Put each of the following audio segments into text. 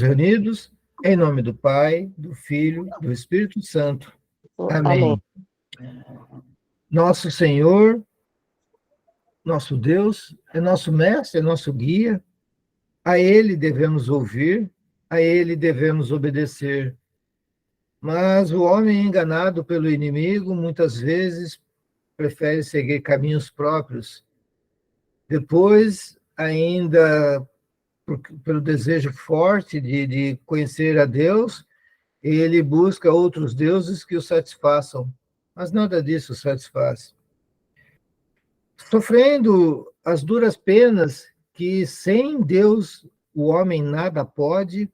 reunidos em nome do Pai, do Filho, do Espírito Santo. Amém. Amém. Nosso Senhor, nosso Deus, é nosso mestre, é nosso guia. A Ele devemos ouvir, a Ele devemos obedecer. Mas o homem enganado pelo inimigo muitas vezes prefere seguir caminhos próprios. Depois, ainda pelo desejo forte de conhecer a Deus, ele busca outros deuses que o satisfaçam. Mas nada disso satisfaz. Sofrendo as duras penas que sem Deus o homem nada pode,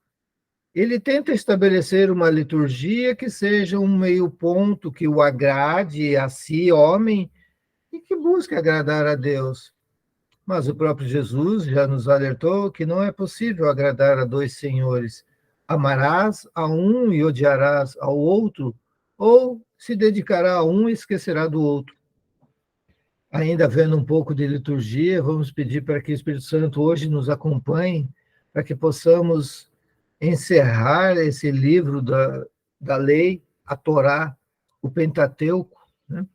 ele tenta estabelecer uma liturgia que seja um meio ponto que o agrade a si, homem, e que busque agradar a Deus. Mas o próprio Jesus já nos alertou que não é possível agradar a dois senhores. Amarás a um e odiarás ao outro, ou se dedicará a um e esquecerá do outro. Ainda havendo um pouco de liturgia, vamos pedir para que o Espírito Santo hoje nos acompanhe, para que possamos encerrar esse livro da lei, a Torá, o Pentateuco, né?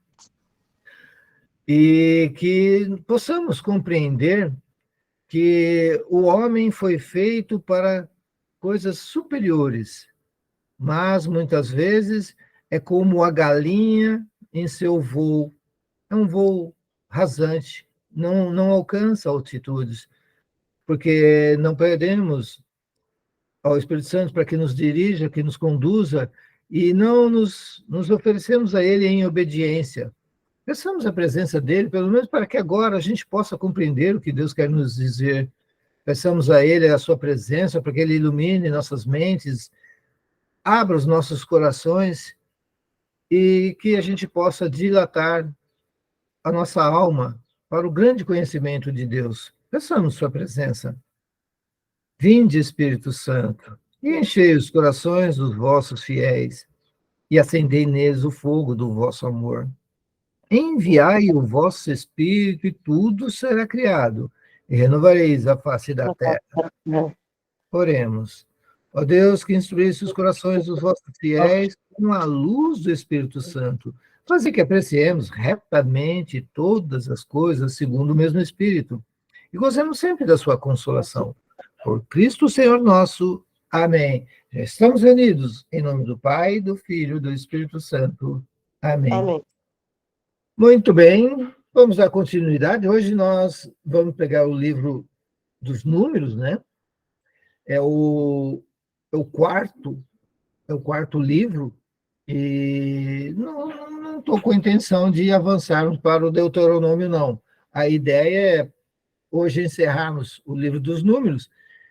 E que possamos compreender que o homem foi feito para coisas superiores, mas muitas vezes é como a galinha em seu voo, é um voo rasante, não alcança altitudes, porque não perdemos ao Espírito Santo para que nos dirija, que nos conduza, e não nos oferecemos a Ele em obediência. Peçamos a presença dele, pelo menos para que agora a gente possa compreender o que Deus quer nos dizer. Peçamos a Ele a sua presença, para que Ele ilumine nossas mentes, abra os nossos corações e que a gente possa dilatar a nossa alma para o grande conhecimento de Deus. Peçamos sua presença. Vinde, Espírito Santo, e enchei os corações dos vossos fiéis, e acendei neles o fogo do vosso amor. Enviai o vosso Espírito, e tudo será criado, e renovareis a face da terra. Oremos. Ó Deus, que instruísse os corações dos vossos fiéis com a luz do Espírito Santo, fazer que apreciemos retamente todas as coisas segundo o mesmo Espírito, e gozemos sempre da sua consolação. Por Cristo Senhor nosso. Amém. Já estamos reunidos em nome do Pai, do Filho e do Espírito Santo. Amém. Amém. Muito bem, vamos dar continuidade. Hoje nós vamos pegar o livro dos Números, né? É o quarto livro, e não estou com a intenção de avançarmos para o Deuteronômio, não. A ideia é hoje encerrarmos o livro dos Números,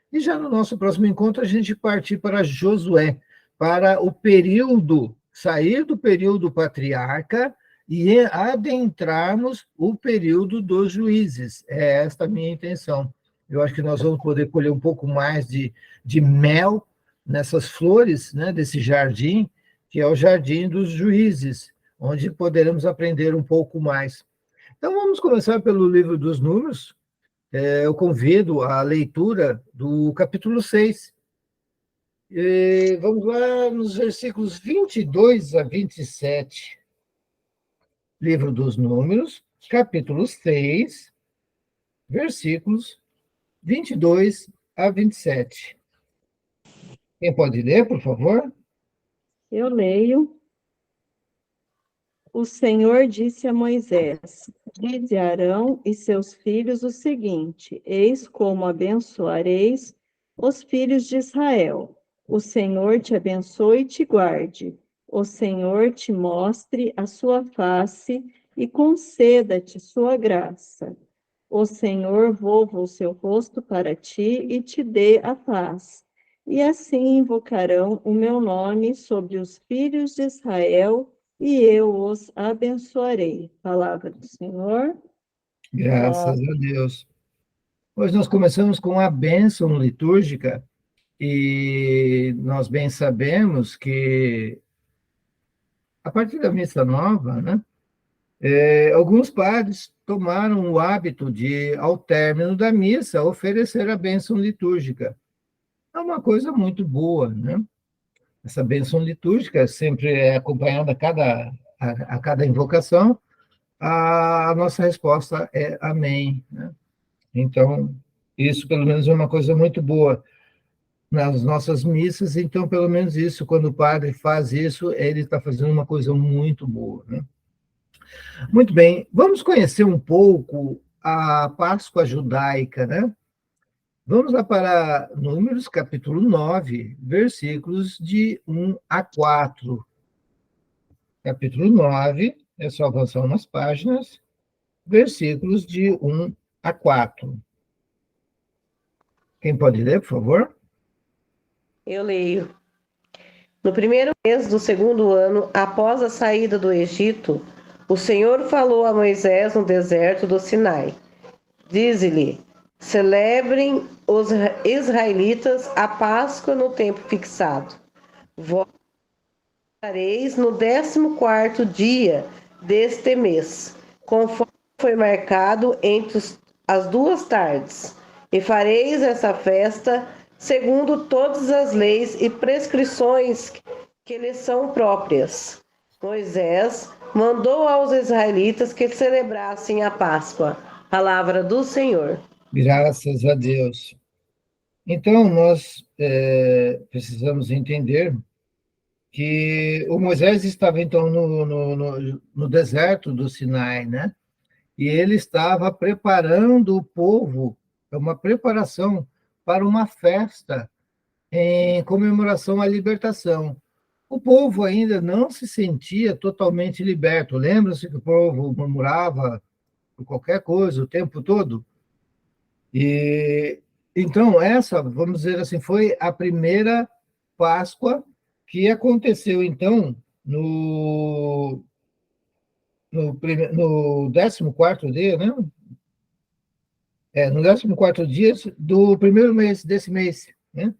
e já no nosso próximo encontro a gente partir para Josué, para o período, sair do período patriarca e adentrarmos o período dos juízes. É esta a minha intenção. Eu acho que nós vamos poder colher um pouco mais de mel nessas flores, né, desse jardim, que é o jardim dos juízes, onde poderemos aprender um pouco mais. Então, vamos começar pelo livro dos Números. Eu convido a leitura do capítulo 6. Vamos lá nos versículos 22 a 27. Livro dos Números, capítulo 6, versículos 22 a 27. Quem pode ler, por favor? Eu leio. O Senhor disse a Moisés: dize a Arão e seus filhos o seguinte: eis como abençoareis os filhos de Israel. O Senhor te abençoe e te guarde. O Senhor te mostre a sua face e conceda-te sua graça. O Senhor volva o seu rosto para ti e te dê a paz. E assim invocarão o meu nome sobre os filhos de Israel, e eu os abençoarei. Palavra do Senhor. Graças a Deus. Hoje nós começamos com a bênção litúrgica, e nós bem sabemos que, a partir da missa nova, né, alguns padres tomaram o hábito de, ao término da missa, oferecer a bênção litúrgica. É uma coisa muito boa, né? Essa bênção litúrgica sempre é acompanhada a cada invocação, a nossa resposta é amém, né? Então, isso pelo menos é uma coisa muito boa nas nossas missas, então pelo menos isso, quando o padre faz isso, ele está fazendo uma coisa muito boa, né? Muito bem, vamos conhecer um pouco a Páscoa judaica, né? Vamos lá para Números, capítulo 9, versículos de 1 a 4. Capítulo 9, é só avançar umas páginas, versículos de 1 a 4. Quem pode ler, por favor? Eu leio. No primeiro mês do segundo ano, após a saída do Egito, o Senhor falou a Moisés no deserto do Sinai. Diz-lhe: celebrem os israelitas a Páscoa no tempo fixado. Vós fareis no 14º dia deste mês, conforme foi marcado entre as 2 tardes. E fareis essa festa segundo todas as leis e prescrições que lhes são próprias. Moisés mandou aos israelitas que celebrassem a Páscoa. Palavra do Senhor. Graças a Deus. Então, nós precisamos entender que o Moisés estava, então, no deserto do Sinai, né? E ele estava preparando o povo, uma preparação para uma festa em comemoração à libertação. O povo ainda não se sentia totalmente liberto. Lembra-se que o povo murmurava por qualquer coisa o tempo todo? E então essa, vamos dizer assim, foi a primeira Páscoa que aconteceu então no 14º dia, né? No 14º dia do primeiro mês desse mês, né?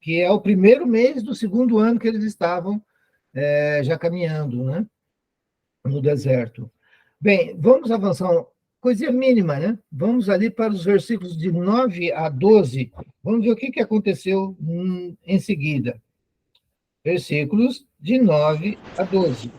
Que é o primeiro mês do segundo ano que eles estavam já caminhando, né? No deserto. Bem, vamos avançar, coisinha mínima, né? Vamos ali para os versículos de 9 a 12. Vamos ver o que aconteceu em seguida. Versículos de 9 a 12.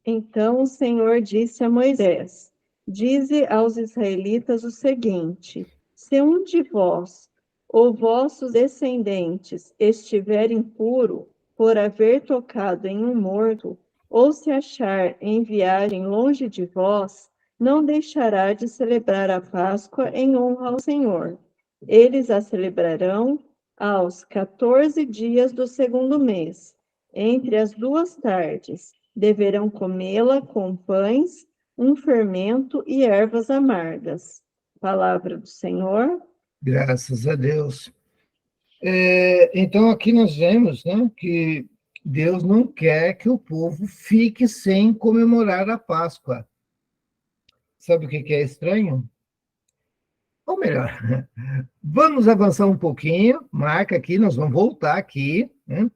Então o Senhor disse a Moisés: dize aos israelitas o seguinte: se um de vós ou vossos descendentes estiver impuro por haver tocado em um morto, ou se achar em viagem longe de vós, não deixará de celebrar a Páscoa em honra ao Senhor. Eles a celebrarão aos 14 dias do segundo mês, entre as 2 tardes. Deverão comê-la com pães, um fermento e ervas amargas. Palavra do Senhor. Graças a Deus. Então, aqui nós vemos, né, que Deus não quer que o povo fique sem comemorar a Páscoa. Sabe o que é estranho? Ou melhor, vamos avançar um pouquinho, marca aqui, nós vamos voltar aqui, né?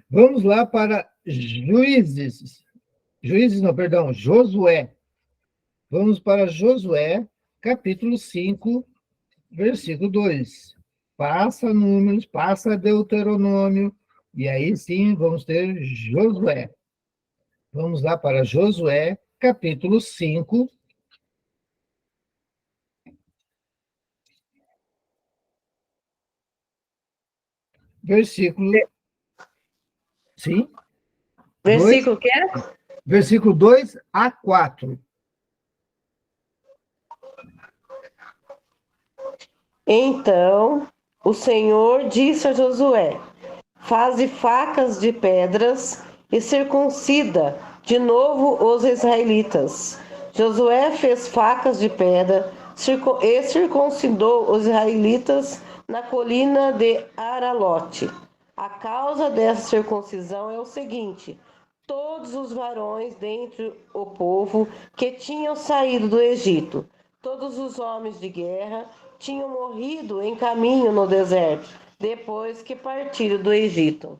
Vamos lá para Josué. Vamos para Josué, capítulo 5, versículo 2. Passa Números, passa Deuteronômio, e aí sim vamos ter Josué. Vamos lá para Josué, capítulo 5. Versículo. Sim? Versículo que é? Versículo 2 a 4. Então o Senhor disse a Josué: faze facas de pedras e circuncida de novo os israelitas. Josué fez facas de pedra e circuncidou os israelitas na colina de Aralote. A causa dessa circuncisão é o seguinte: todos os varões dentre o povo que tinham saído do Egito, todos os homens de guerra, tinham morrido em caminho no deserto, depois que partiram do Egito.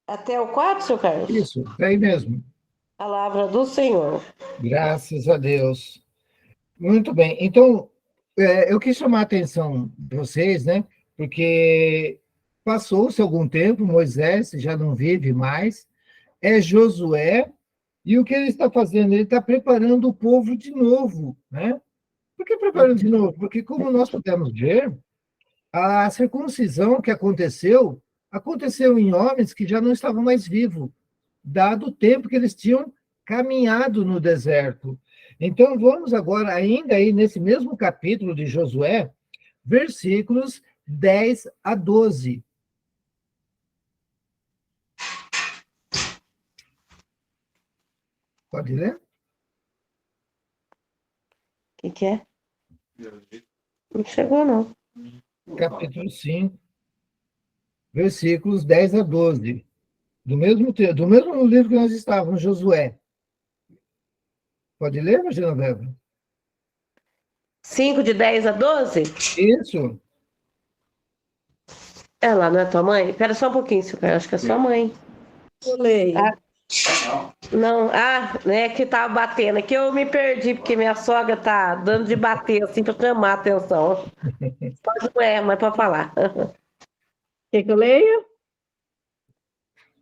Até o 4, seu Carlos? Isso, é aí mesmo. Palavra do Senhor. Graças a Deus. Muito bem. Então, eu quis chamar a atenção de vocês, né? porque passou-se algum tempo, Moisés já não vive mais, é Josué, e o que ele está fazendo? Ele está preparando o povo de novo, né? Por que preparando de novo? Porque, como nós pudemos ver, a circuncisão que aconteceu em homens que já não estavam mais vivos, dado o tempo que eles tinham caminhado no deserto. Então, vamos agora, ainda aí nesse mesmo capítulo de Josué, versículos 10 a 12. Pode ler? O que é? Não chegou, não. Capítulo 5, versículos 10 a 12. Do mesmo livro que nós estávamos, Josué. Pode ler, Genoveva? 5 de 10 a 12? Isso. É lá, não é tua mãe? Espera só um pouquinho, Silvia. Eu acho que é sua mãe. Eu leio. Não, né, que tava batendo. Aqui eu me perdi, porque minha sogra tá dando de bater, assim, pra chamar a atenção. Mas não é, mas pode falar. Quer que eu leia?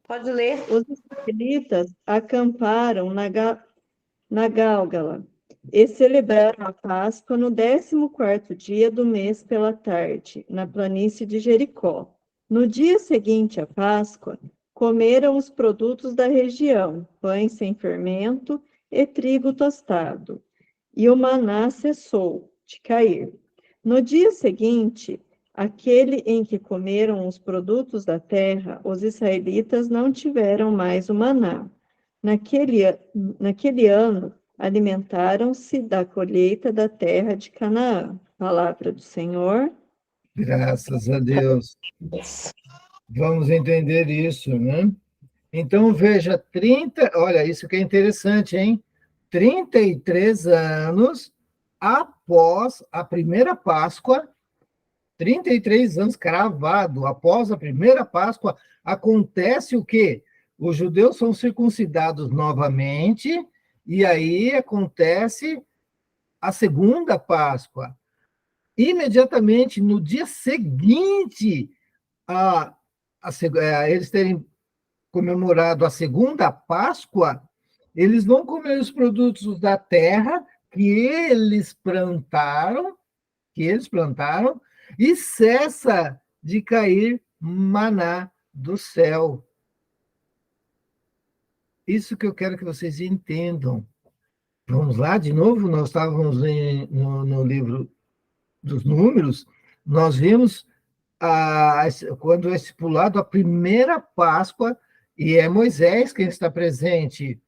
Pode ler. Os israelitas acamparam na Gálgala e celebraram a Páscoa no 14º dia do mês pela tarde, na planície de Jericó. No dia seguinte à Páscoa, comeram os produtos da região, pães sem fermento e trigo tostado, e o maná cessou de cair. No dia seguinte, aquele em que comeram os produtos da terra, os israelitas não tiveram mais o maná. Naquele ano, alimentaram-se da colheita da terra de Canaã. Palavra do Senhor. Graças a Deus. Vamos entender isso, né? Então, veja, olha, isso que é interessante, hein? 33 anos após a primeira Páscoa, 33 anos cravado, após a primeira Páscoa, acontece o quê? Os judeus são circuncidados novamente, e aí acontece a segunda Páscoa. Imediatamente, no dia seguinte a eles terem comemorado a segunda Páscoa, eles vão comer os produtos da terra que eles plantaram, e cessa de cair maná do céu. Isso que eu quero que vocês entendam. Vamos lá, de novo, nós estávamos no livro dos Números, nós vimos quando é estipulado a primeira Páscoa, e é Moisés quem está presente.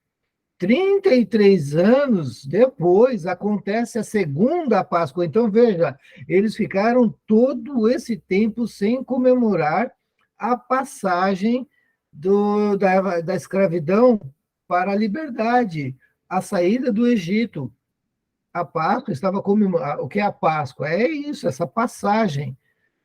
33 anos depois acontece a segunda Páscoa. Então, veja, eles ficaram todo esse tempo sem comemorar a passagem da escravidão para a liberdade, a saída do Egito. A Páscoa estava comemorando. O que é a Páscoa? É isso, essa passagem.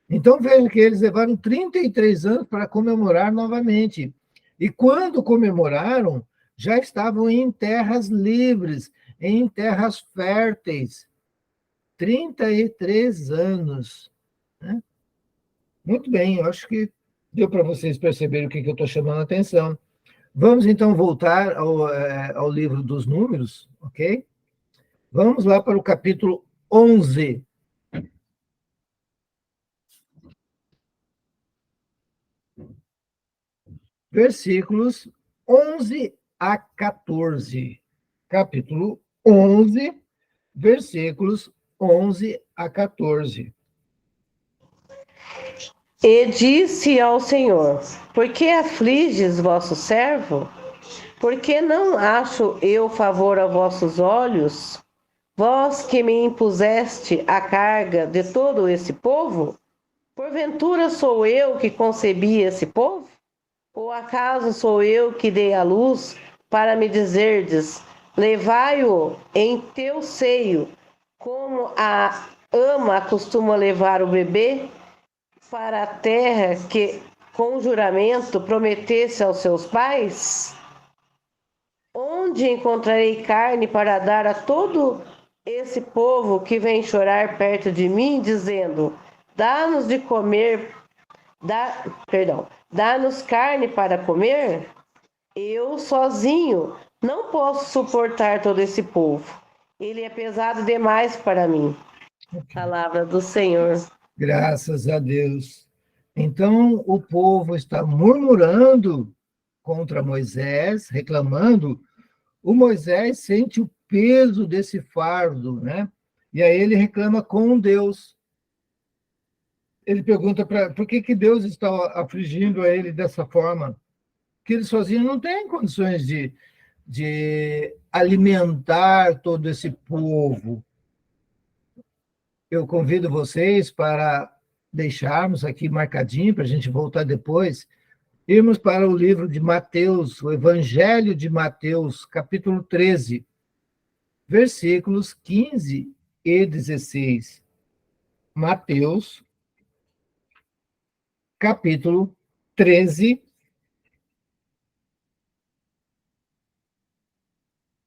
Então, veja que eles levaram 33 anos para comemorar novamente. E quando comemoraram, já estavam em terras livres, em terras férteis. 33 anos. Né? Muito bem, eu acho que deu para vocês perceberem o que eu estou chamando a atenção. Vamos, então, voltar ao livro dos Números, ok? Vamos lá para o capítulo 11. Versículos 11 a 14. Capítulo 11, versículos 11 a 14. E disse ao Senhor: por que afliges vosso servo? Por que não acho eu favor a vossos olhos? Vós que me impuseste a carga de todo esse povo? Porventura sou eu que concebi esse povo? Ou acaso sou eu que dei a luz para me dizerdes: levai-o em teu seio, como a ama costuma levar o bebê, para a terra que com juramento prometesse aos seus pais? Onde encontrarei carne para dar a todo esse povo que vem chorar perto de mim, dizendo: dá-nos de comer, dá-nos carne para comer? Eu sozinho não posso suportar todo esse povo. Ele é pesado demais para mim. Palavra do Senhor. Graças a Deus. Então, o povo está murmurando contra Moisés, reclamando. O Moisés sente o peso desse fardo, né? E aí ele reclama com Deus. Ele pergunta por que Deus está afligindo a ele dessa forma? Que ele sozinho não tem condições de alimentar todo esse povo. Eu convido vocês para deixarmos aqui marcadinho, para a gente voltar depois, irmos para o livro de Mateus, o Evangelho de Mateus, capítulo 13, versículos 15 e 16. Mateus, capítulo 13,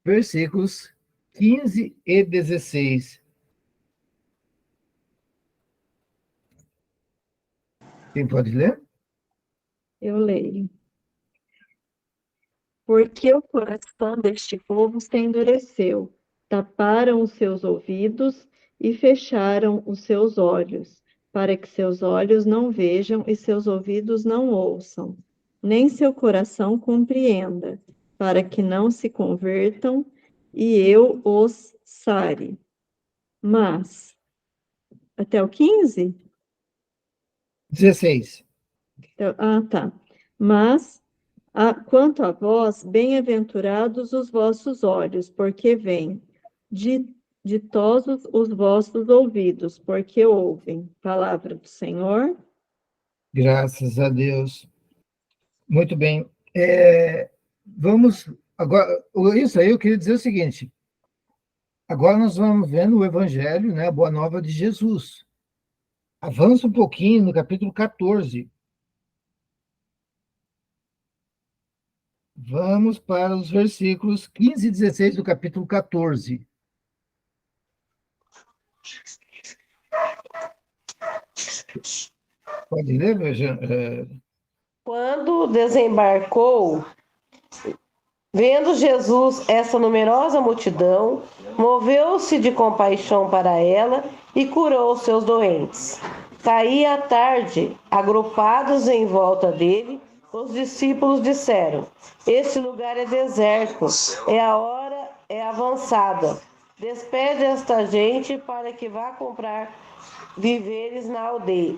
versículos 15 e 16. Quem pode ler? Eu leio. Porque o coração deste povo se endureceu, taparam os seus ouvidos e fecharam os seus olhos, para que seus olhos não vejam e seus ouvidos não ouçam, nem seu coração compreenda, para que não se convertam e eu os sare. Mas, até o 15? 16. Tá. Mas, quanto a vós, bem-aventurados os vossos olhos, porque veem, ditosos os vossos ouvidos, porque ouvem. Palavra do Senhor. Graças a Deus. Muito bem. Vamos agora. Isso aí eu queria dizer o seguinte. Agora nós vamos vendo o Evangelho, né, a Boa Nova de Jesus. Avança um pouquinho no capítulo 14. Vamos para os versículos 15 e 16 do capítulo 14. Pode ler, Quando desembarcou, vendo Jesus essa numerosa multidão, moveu-se de compaixão para ela e curou os seus doentes. Caía a tarde, agrupados em volta dele, os discípulos disseram: Este lugar é deserto, a hora é avançada. Despede esta gente para que vá comprar víveres na aldeia.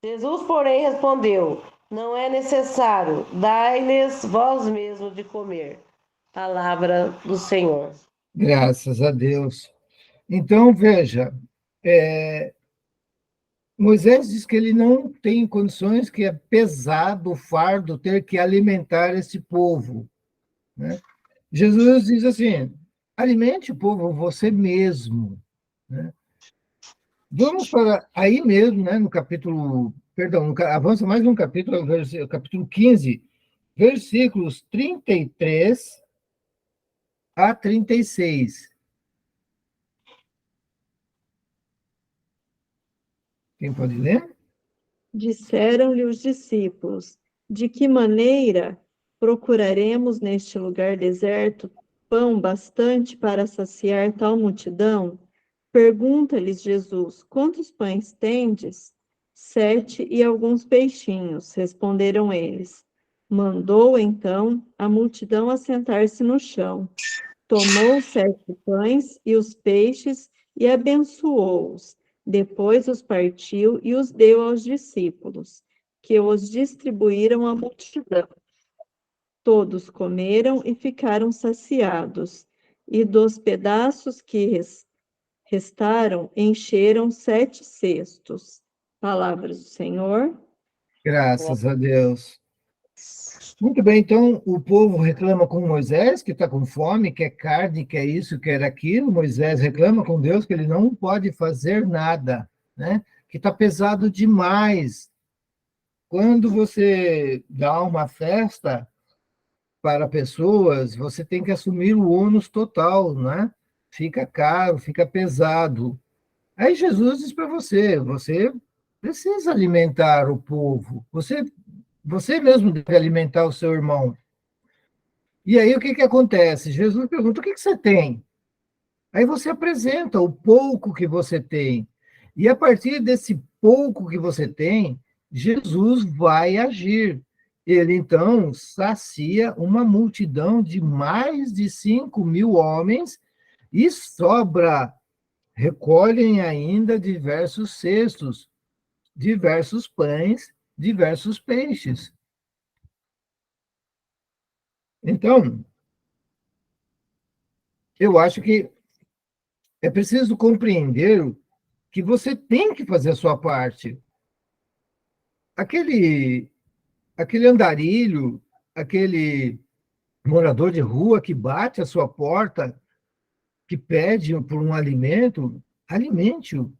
Jesus, porém, respondeu: Não é necessário, dai-lhes vós mesmos de comer. Palavra do Senhor. Graças a Deus. Então, veja, Moisés diz que ele não tem condições, que é pesado o fardo ter que alimentar esse povo, né? Jesus diz assim, alimente o povo você mesmo, né? Vamos para aí mesmo, né, no capítulo, perdão, avança mais um capítulo, capítulo 15, versículos 33 a 36. Quem pode ler? Disseram-lhe os discípulos: De que maneira procuraremos neste lugar deserto pão bastante para saciar tal multidão? Pergunta-lhes Jesus: Quantos pães tendes? 7 e alguns peixinhos, responderam eles. Mandou então a multidão assentar-se no chão. Tomou 7 pães e os peixes e abençoou-os. Depois os partiu e os deu aos discípulos, que os distribuíram à multidão. Todos comeram e ficaram saciados, e dos pedaços que restaram, encheram 7 cestos. Palavras do Senhor. Graças a Deus. Muito bem, então o povo reclama com Moisés, que está com fome, quer carne, quer isso, quer aquilo. Moisés reclama com Deus que ele não pode fazer nada, né? Que está pesado demais. Quando você dá uma festa para pessoas, você tem que assumir o ônus total, né? Fica caro, fica pesado. Aí Jesus diz para você precisa alimentar o povo, você mesmo deve alimentar o seu irmão. E aí o que, que acontece? Jesus pergunta, o que, que você tem? Aí você apresenta o pouco que você tem. E a partir desse pouco que você tem, Jesus vai agir. Ele, então, sacia uma multidão de mais de 5.000 homens e sobra. Recolhem ainda diversos cestos, diversos pães, diversos peixes. Então, eu acho que é preciso compreender que você tem que fazer a sua parte. Aquele, aquele andarilho, aquele morador de rua que bate a sua porta, que pede por um alimento, alimente-o.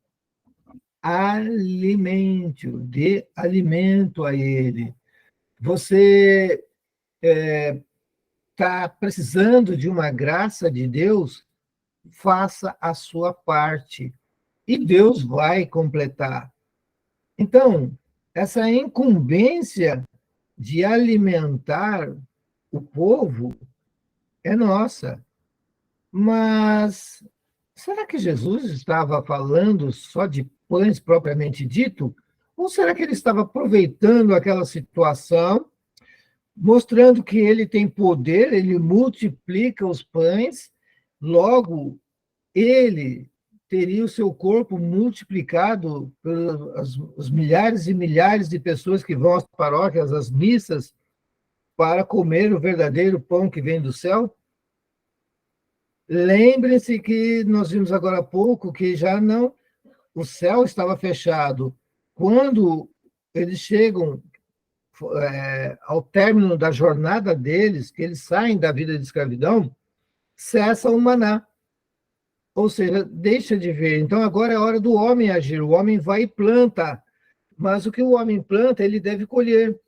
Alimente-o, dê alimento a ele. Você está precisando de uma graça de Deus, faça a sua parte e Deus vai completar. Então, essa incumbência de alimentar o povo é nossa. Mas será que Jesus estava falando só de pães propriamente dito? Ou será que ele estava aproveitando aquela situação, mostrando que ele tem poder, ele multiplica os pães, logo ele teria o seu corpo multiplicado pelos milhares e milhares de pessoas que vão às paróquias, às missas, para comer o verdadeiro pão que vem do céu? Lembre-se que nós vimos agora há pouco que já não, o céu estava fechado. Quando eles chegam ao término da jornada deles, que eles saem da vida de escravidão, cessa o maná. Ou seja, deixa de ver. Então, agora é hora do homem agir. O homem vai e planta. Mas o que o homem planta, ele deve colher.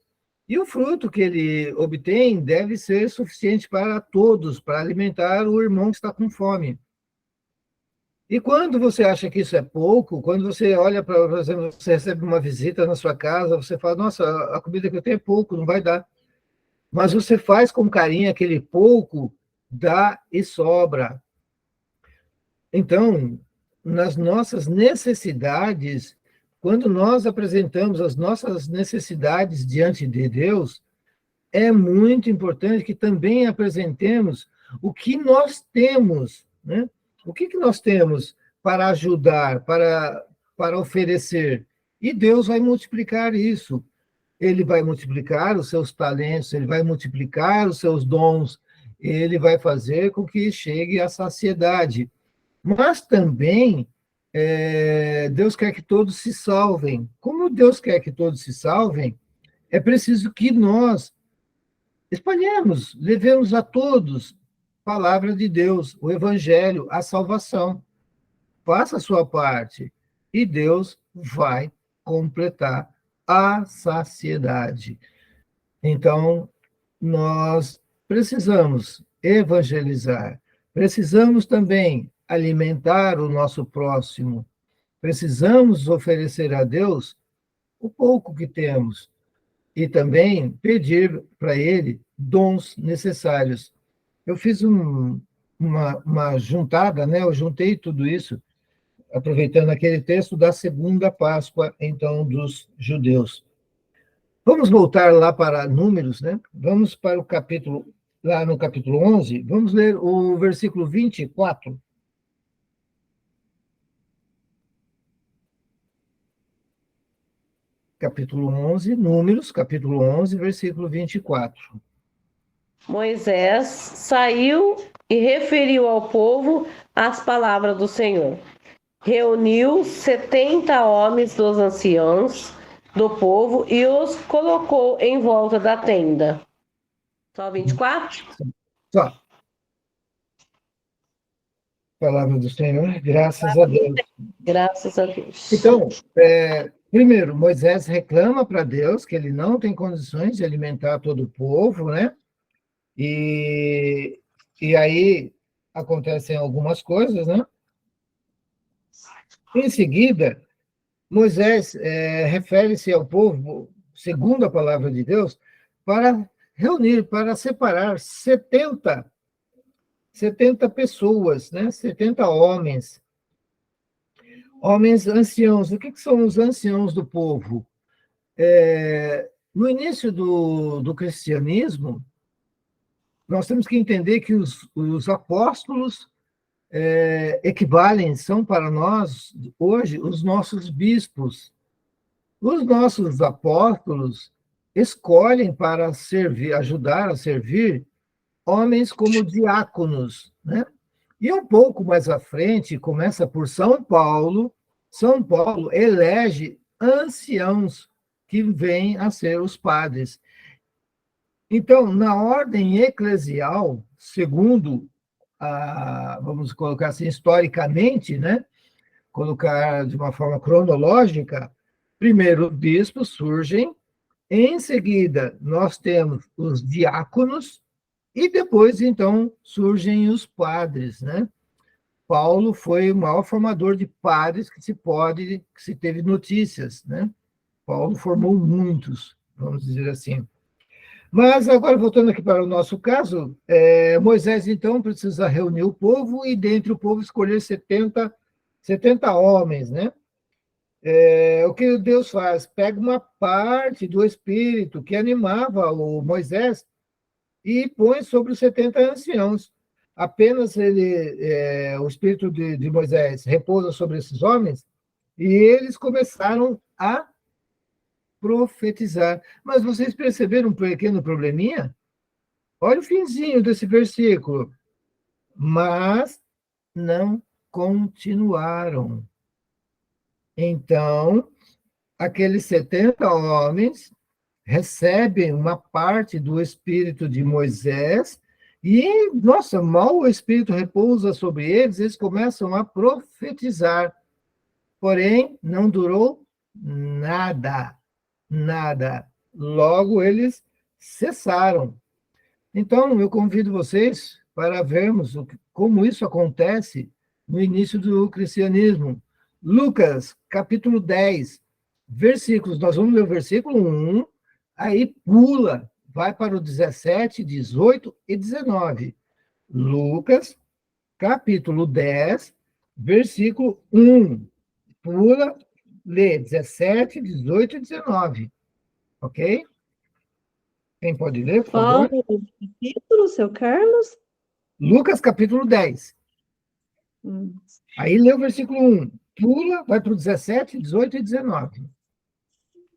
E o fruto que ele obtém deve ser suficiente para todos, para alimentar o irmão que está com fome. E quando você acha que isso é pouco, quando você olha para, por exemplo, você recebe uma visita na sua casa, você fala, nossa, a comida que eu tenho é pouco, não vai dar. Mas você faz com carinho aquele pouco, dá e sobra. Então, nas nossas necessidades, quando nós apresentamos as nossas necessidades diante de Deus, é muito importante que também apresentemos o que nós temos, né? O que nós temos para ajudar, para oferecer. E Deus vai multiplicar isso. Ele vai multiplicar os seus talentos, ele vai multiplicar os seus dons, ele vai fazer com que chegue à saciedade. Mas também Deus quer que todos se salvem. Como Deus quer que todos se salvem, é preciso que nós espalhemos, levemos a todos a palavra de Deus, o evangelho, a salvação. Faça a sua parte e Deus vai completar a saciedade. Então, nós precisamos evangelizar, precisamos também alimentar o nosso próximo, precisamos oferecer a Deus o pouco que temos e também pedir para Ele dons necessários. Eu fiz uma juntada, né? Eu juntei tudo isso, aproveitando aquele texto da segunda Páscoa, então, dos judeus. Vamos voltar lá para Números, né? Vamos para o capítulo, lá no capítulo 11, vamos ler o versículo 24. Capítulo 11, Números, capítulo 11, versículo 24. Moisés saiu e referiu ao povo as palavras do Senhor. Reuniu 70 homens dos anciãos do povo e os colocou em volta da tenda. Só 24? Só. Palavra do Senhor, graças a Deus. Graças a Deus. Então, primeiro, Moisés reclama para Deus que ele não tem condições de alimentar todo o povo, né? E aí acontecem algumas coisas, né? Em seguida, Moisés refere-se ao povo, segundo a palavra de Deus, para reunir, para separar 70 pessoas, né? 70 homens, homens anciãos. O que são os anciãos do povo? No início do cristianismo, nós temos que entender que os apóstolos equivalem, são para nós, hoje, os nossos bispos. Os nossos apóstolos escolhem para servir, ajudar a servir, homens como diáconos, né? E um pouco mais à frente, começa por São Paulo. São Paulo elege anciãos que vêm a ser os padres. Então, na ordem eclesial, segundo, vamos colocar assim, historicamente, né? Colocar de uma forma cronológica, primeiro os bispos surgem, em seguida nós temos os diáconos, e depois, então, surgem os padres, né? Paulo foi o maior formador de padres que se teve notícias, né? Paulo formou muitos, vamos dizer assim. Mas agora, voltando aqui para o nosso caso, Moisés, então, precisa reunir o povo e, dentre o povo, escolher 70 homens, né? O que Deus faz? Pega uma parte do espírito que animava o Moisés e põe sobre os 70 anciãos. Apenas o espírito de Moisés repousa sobre esses homens e eles começaram a profetizar. Mas vocês perceberam um pequeno probleminha? Olha o finzinho desse versículo. Mas não continuaram. Então, aqueles 70 homens recebem uma parte do espírito de Moisés e, nossa, mal o espírito repousa sobre eles, eles começam a profetizar. Porém, não durou nada, nada. Logo, eles cessaram. Então, eu convido vocês para vermos como isso acontece no início do cristianismo. Lucas, capítulo 10, versículos. Nós vamos ler o versículo 1, aí pula, vai para o 17, 18 e 19. Lucas, capítulo 10, versículo 1. Pula, lê 17, 18 e 19. Ok? Quem pode ler, por Qual favor? o título, seu Carlos? Lucas, capítulo 10. Hum. Aí lê o versículo 1. Pula, vai para o 17, 18 e 19.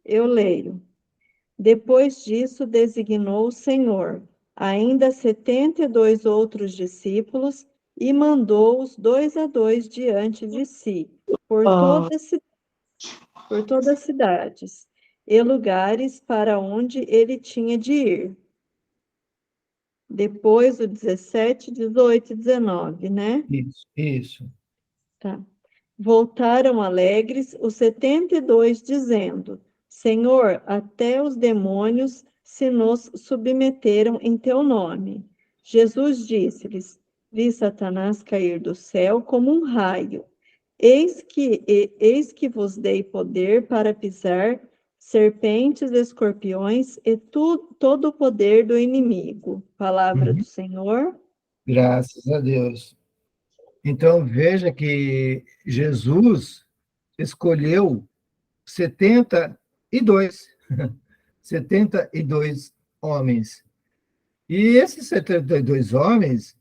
Eu leio. Depois disso, designou o Senhor ainda 72 outros discípulos e mandou-os 2 a 2 diante de si, por todas as cidades e lugares para onde ele tinha de ir. Depois o 17, 18 e 19, né? Isso. Tá. Voltaram alegres os 72, dizendo: Senhor, até os demônios se nos submeteram em teu nome. Jesus disse-lhes: Vi Satanás cair do céu como um raio. Eis que vos dei poder para pisar serpentes, escorpiões e todo o poder do inimigo. Palavra do Uhum. Senhor. Graças a Deus. Então, veja que Jesus escolheu 72, 72 homens. E esses 72 homens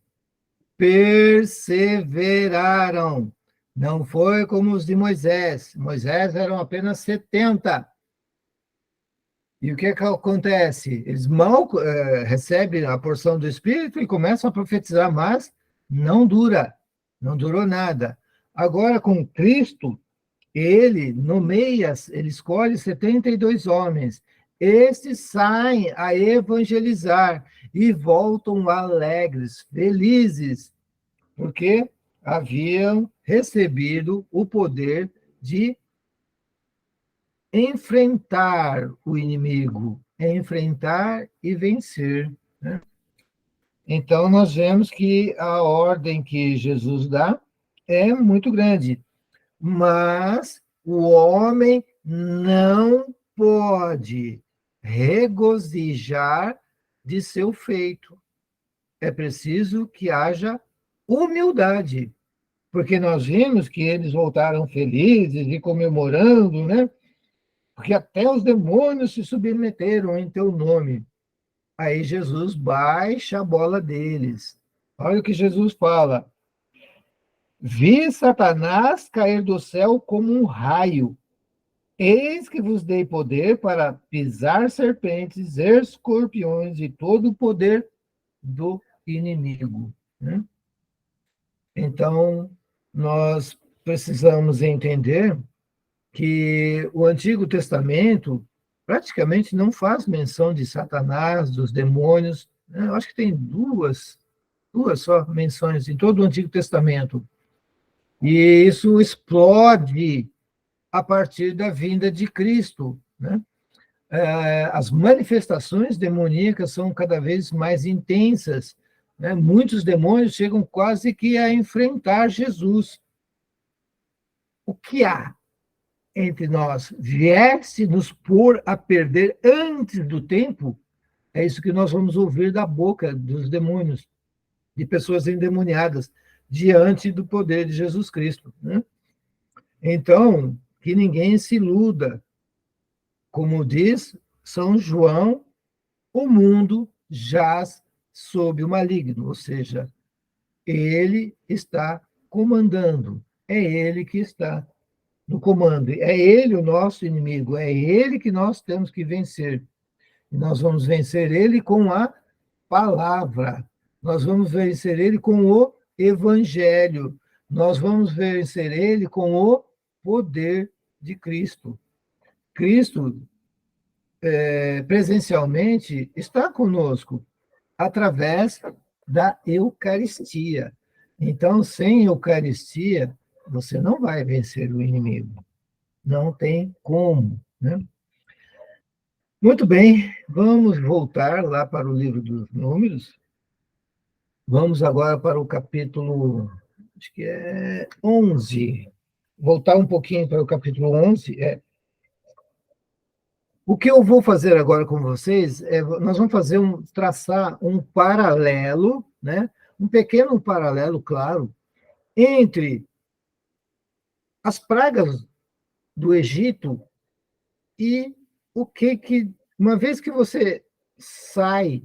perseveraram. Não foi como os de Moisés. Moisés eram apenas 70. E o que acontece? Eles mal recebem a porção do Espírito e começam a profetizar, mas não não durou nada. Agora, com Cristo, ele nomeia, ele escolhe 72 homens. Estes saem a evangelizar e voltam alegres, felizes, porque haviam recebido o poder de enfrentar o inimigo, enfrentar e vencer, né? Então, nós vemos que a ordem que Jesus dá é muito grande. Mas o homem não pode regozijar de seu feito. É preciso que haja humildade, porque nós vimos que eles voltaram felizes e comemorando, né? Porque até os demônios se submeteram em teu nome. Aí Jesus baixa a bola deles. Olha o que Jesus fala. Vi Satanás cair do céu como um raio. Eis que vos dei poder para pisar serpentes, escorpiões e todo o poder do inimigo. Né? Então, nós precisamos entender que o Antigo Testamento praticamente não faz menção de Satanás, dos demônios. Né? Eu acho que tem duas só menções em todo o Antigo Testamento. E isso explode a partir da vinda de Cristo. Né? As manifestações demoníacas são cada vez mais intensas. Né? Muitos demônios chegam quase que a enfrentar Jesus. O que há entre nós viesse nos pôr a perder antes do tempo, é isso que nós vamos ouvir da boca dos demônios, de pessoas endemoniadas, diante do poder de Jesus Cristo. Né? Então, que ninguém se iluda. Como diz São João, o mundo jaz sob o maligno, ou seja, ele está comandando, é ele que está no comando, é ele o nosso inimigo, é ele que nós temos que vencer. E nós vamos vencer ele com a palavra, nós vamos vencer ele com o evangelho, nós vamos vencer ele com o poder de Cristo. Cristo, presencialmente, está conosco através da Eucaristia. Então, sem Eucaristia, você não vai vencer o inimigo. Não tem como. Né? Muito bem, vamos voltar lá para o livro dos Números. Vamos agora para o capítulo, acho que é 11. Voltar um pouquinho para o capítulo 11. O que eu vou fazer agora com vocês nós vamos traçar um paralelo, né? Um pequeno paralelo, claro, entre as pragas do Egito e uma vez que você sai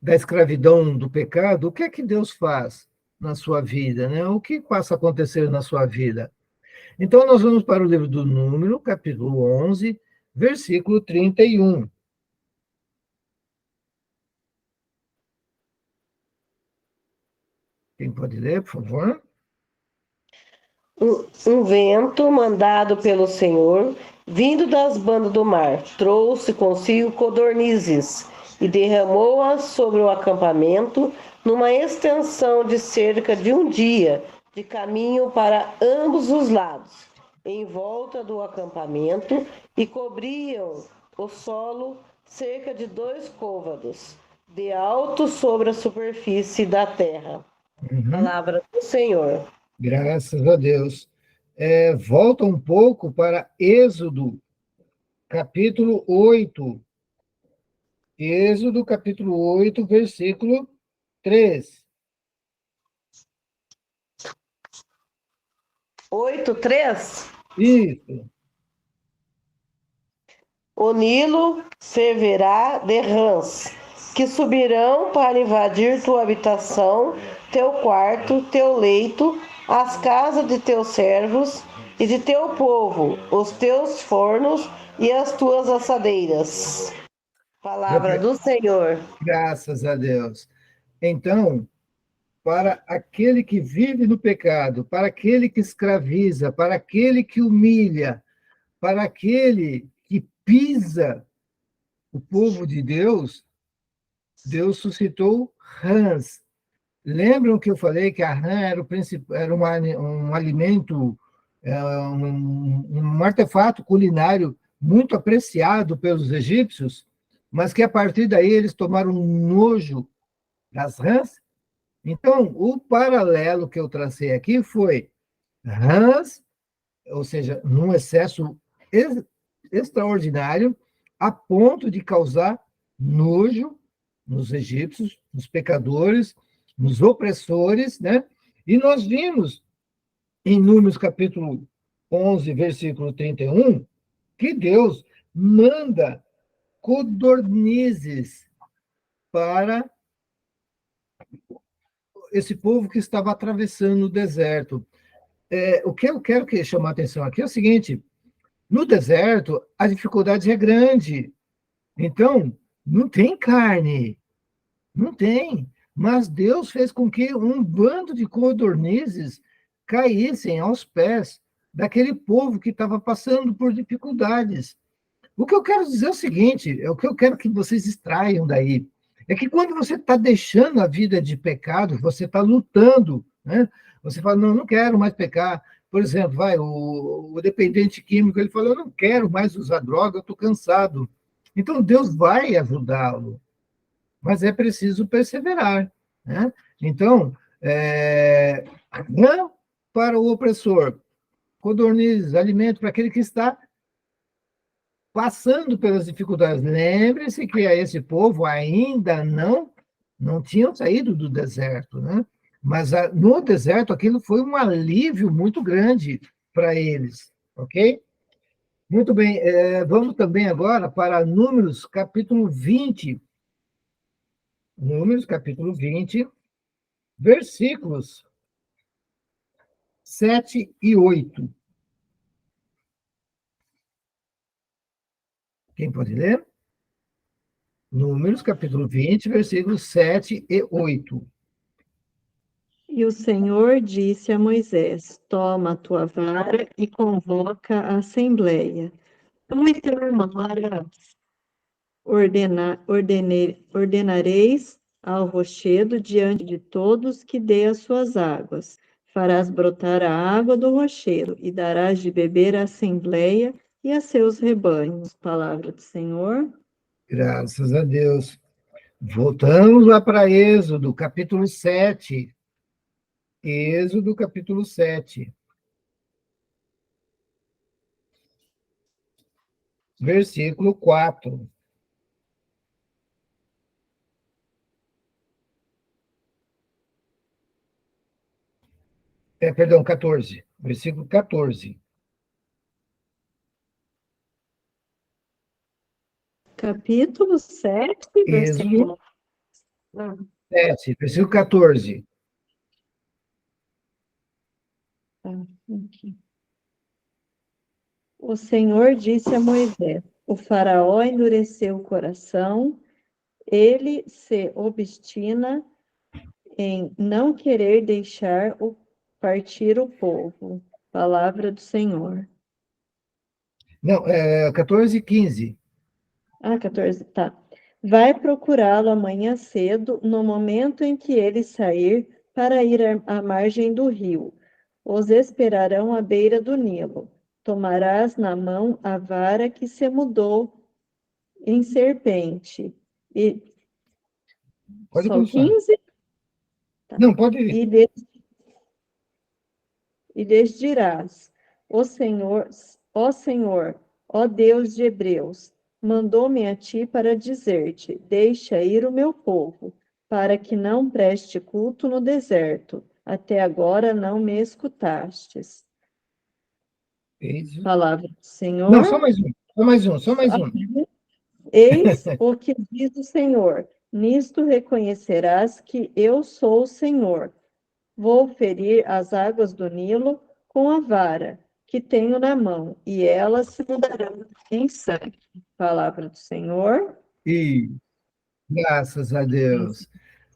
da escravidão do pecado, o que é que Deus faz na sua vida, né? O que passa a acontecer na sua vida? Então, nós vamos para o livro do Número, capítulo 11, versículo 31. Quem pode ler, por favor? Um vento mandado pelo Senhor, vindo das bandas do mar, trouxe consigo codornizes e derramou-as sobre o acampamento numa extensão de cerca de um dia de caminho para ambos os lados, em volta do acampamento, e cobriam o solo cerca de 2 côvados de alto sobre a superfície da terra. Palavra do Senhor. Graças a Deus. Volta um pouco para Êxodo, capítulo 8. Êxodo, capítulo 8, versículo 3. 8:3. Isso. O Nilo ferverá de rãs, que subirão para invadir tua habitação, teu quarto, teu leito, as casas de teus servos e de teu povo, os teus fornos e as tuas assadeiras. Palavra do Senhor. Graças a Deus. Então, para aquele que vive no pecado, para aquele que escraviza, para aquele que humilha, para aquele que pisa o povo de Deus, Deus suscitou rãs. Lembram que eu falei que a rã era um alimento, um artefato culinário muito apreciado pelos egípcios, mas que a partir daí eles tomaram nojo das rãs? Então, o paralelo que eu tracei aqui foi rãs ou seja, num excesso extraordinário, a ponto de causar nojo nos egípcios, nos pecadores, nos opressores, né? E nós vimos em Números capítulo 11, versículo 31, que Deus manda codornizes para esse povo que estava atravessando o deserto. O que eu quero chamar a atenção aqui é o seguinte: no deserto, a dificuldade é grande. Então, não tem carne, não tem. Mas Deus fez com que um bando de codornizes caíssem aos pés daquele povo que estava passando por dificuldades. O que eu quero dizer é o seguinte, é o que eu quero que vocês extraiam daí, é que quando você está deixando a vida de pecado, você está lutando, né? Você fala, não, não quero mais pecar. Por exemplo, o dependente químico, ele fala, eu não quero mais usar droga, eu estou cansado. Então, Deus vai ajudá-lo, mas é preciso perseverar, né? Então, não para o opressor, codornizes, alimento para aquele que está passando pelas dificuldades. Lembre-se que a esse povo ainda não tinham saído do deserto, né? Mas no deserto aquilo foi um alívio muito grande para eles, ok? Muito bem, vamos também agora para Números capítulo 20. Números capítulo 20, versículos 7 e 8. Quem pode ler? Números capítulo 20, versículos 7 e 8. E o Senhor disse a Moisés: Toma a tua vara e convoca a assembleia. Tu e teu irmão Arão ordenareis ao rochedo diante de todos que dê as suas águas. Farás brotar a água do rochedo e darás de beber à assembleia e a seus rebanhos. Palavra do Senhor. Graças a Deus. Voltamos lá para Êxodo, capítulo 7. Êxodo, capítulo 7. Versículo 4. Perdão, 14. Versículo 14. Capítulo 7, Êxodo versículo 7, versículo 14. aqui. O Senhor disse a Moisés: O faraó endureceu o coração, ele se obstina em não querer deixar partir o povo. Palavra do Senhor. Não, 14 e 15. 14, tá. Vai procurá-lo amanhã cedo, no momento em que ele sair para ir à margem do rio. Os esperarão à beira do Nilo. Tomarás na mão a vara que se mudou em serpente. E Pode só o começar. 15? Tá. Não, pode ir. E lhes dirás: ó Senhor, ó Deus de Hebreus, mandou-me a ti para dizer-te: deixa ir o meu povo, para que não preste culto no deserto. Até agora não me escutastes. Isso. Palavra do Senhor. Não, só mais um. Só mais um. Eis o que diz o Senhor: nisto reconhecerás que eu sou o Senhor. Vou ferir as águas do Nilo com a vara que tenho na mão, e elas se mudarão em sangue. Palavra do Senhor. E graças a Deus.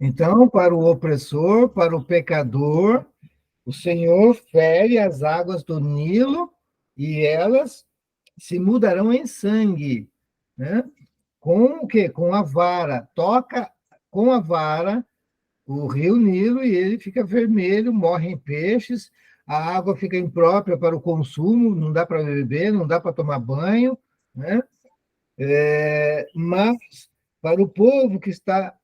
Então, para o opressor, para o pecador, o Senhor fere as águas do Nilo e elas se mudarão em sangue, né? Com o quê? Com a vara. Toca com a vara o rio Nilo e ele fica vermelho, morrem peixes, a água fica imprópria para o consumo, não dá para beber, não dá para tomar banho, né? Mas para o povo que está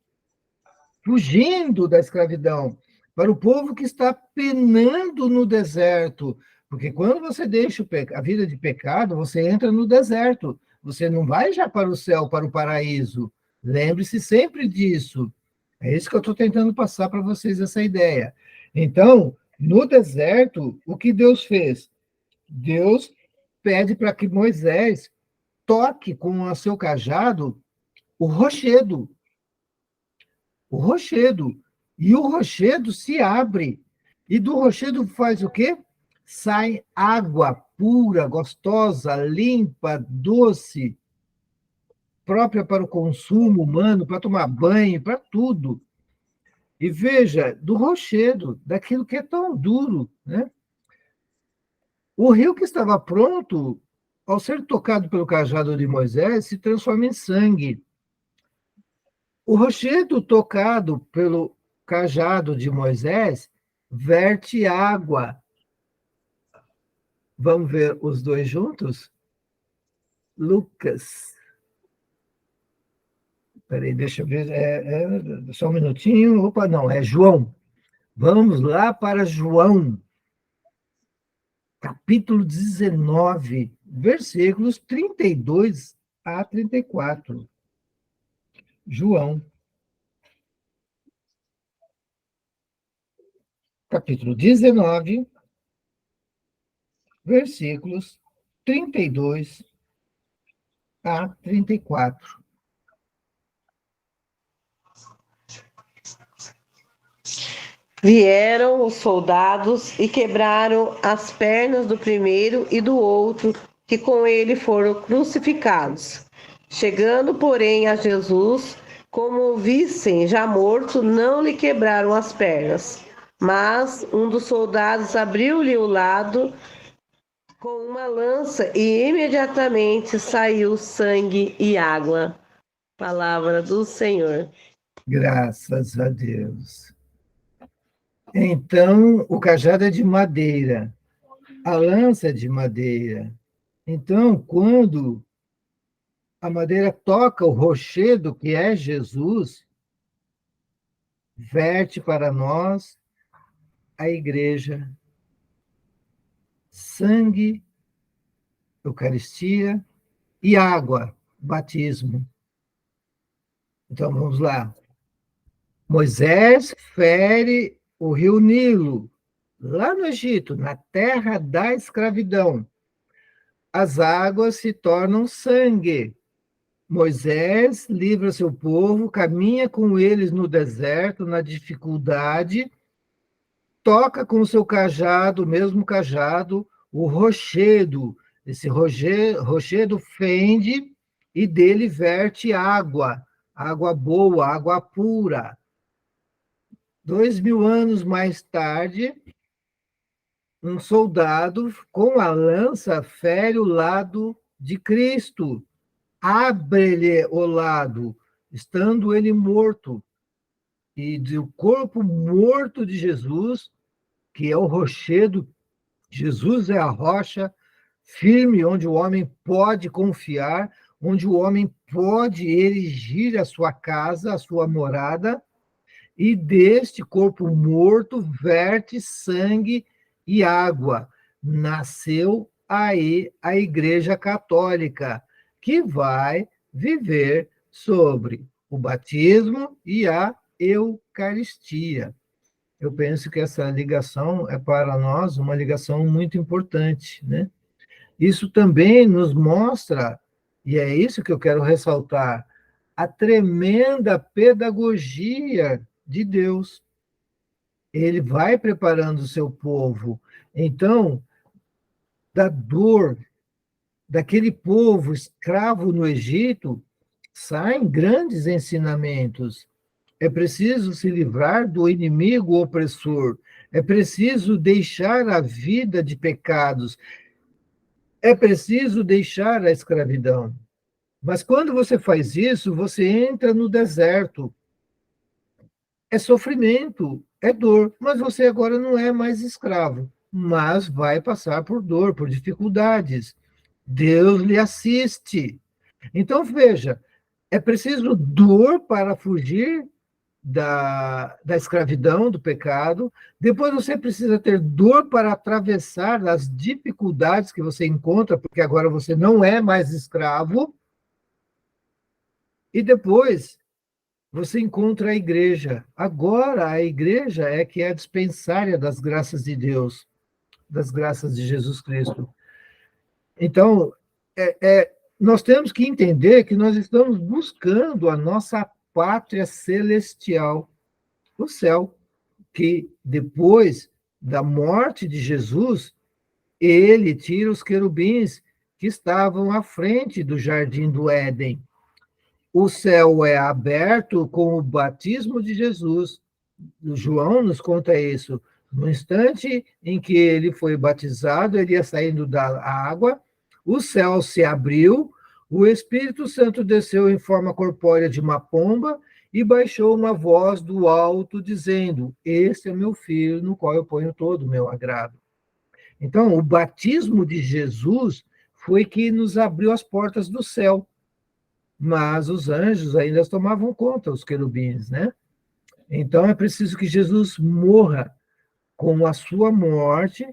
fugindo da escravidão, para o povo que está penando no deserto, Porque quando você deixa a vida de pecado, você entra no deserto. Você não vai já para o céu, para o paraíso. Lembre-se sempre disso. É isso que eu estou tentando passar para vocês, essa ideia. Então, no deserto, o que Deus fez? Deus pede para que Moisés toque com o seu cajado o rochedo. O rochedo. E o rochedo se abre. E do rochedo faz o quê? Sai água pura, gostosa, limpa, doce, própria para o consumo humano, para tomar banho, para tudo. E veja, do rochedo, daquilo que é tão duro, né? O rio que estava pronto, ao ser tocado pelo cajado de Moisés, se transforma em sangue. O rochedo tocado pelo cajado de Moisés verte água. Vamos ver os dois juntos? Lucas. Peraí, deixa eu ver. Só um minutinho. Opa, não, é João. Vamos lá para João, capítulo 19, versículos 32 a 34. João, capítulo 19, versículos 32 a 34. Vieram os soldados e quebraram as pernas do primeiro e do outro, que com ele foram crucificados. Chegando, porém, a Jesus, como o vissem já morto, não lhe quebraram as pernas. Mas um dos soldados abriu-lhe o lado com uma lança e imediatamente saiu sangue e água. Palavra do Senhor. Graças a Deus. Então, o cajado é de madeira, a lança é de madeira. Então, quando a madeira toca o rochedo, que é Jesus, verte para nós, a igreja, sangue, Eucaristia e água, batismo. Então, vamos lá. Moisés fere o rio Nilo, lá no Egito, na terra da escravidão. As águas se tornam sangue. Moisés livra seu povo, caminha com eles no deserto, na dificuldade, toca com o seu cajado, o mesmo cajado, o rochedo. Esse rochedo fende e dele verte água, água boa, água pura. 2000 anos mais tarde, um soldado com a lança fere o lado de Cristo, abre-lhe o lado, estando ele morto. E do corpo morto de Jesus, que é o rochedo, Jesus é a rocha firme onde o homem pode confiar, onde o homem pode erigir a sua casa, a sua morada, e deste corpo morto verte sangue e água. Nasceu aí a Igreja Católica, que vai viver sobre o batismo e a Eucaristia. Eu penso que essa ligação é para nós uma ligação muito importante, né? Isso também nos mostra, e é isso que eu quero ressaltar, a tremenda pedagogia de Deus. Ele vai preparando o seu povo. Então, da dor daquele povo escravo no Egito, saem grandes ensinamentos. É preciso se livrar do inimigo opressor. É preciso deixar a vida de pecados. É preciso deixar a escravidão. Mas quando você faz isso, você entra no deserto. É sofrimento, é dor, mas você agora não é mais escravo, mas vai passar por dor, por dificuldades. Deus lhe assiste. Então, veja, é preciso dor para fugir da escravidão, do pecado. Depois você precisa ter dor para atravessar as dificuldades que você encontra, porque agora você não é mais escravo. E depois você encontra a igreja. Agora a igreja é que é a dispensária das graças de Deus, das graças de Jesus Cristo. Então, nós temos que entender que nós estamos buscando a nossa pátria celestial, o céu, que depois da morte de Jesus, ele tira os querubins que estavam à frente do jardim do Éden. O céu é aberto com o batismo de Jesus. João nos conta isso. No instante em que ele foi batizado, ele ia saindo da água, o céu se abriu, o Espírito Santo desceu em forma corpórea de uma pomba e baixou uma voz do alto, dizendo: Este é meu filho, no qual eu ponho todo o meu agrado. Então, o batismo de Jesus foi que nos abriu as portas do céu. Mas os anjos ainda tomavam conta, os querubins, né? Então, é preciso que Jesus morra com a sua morte.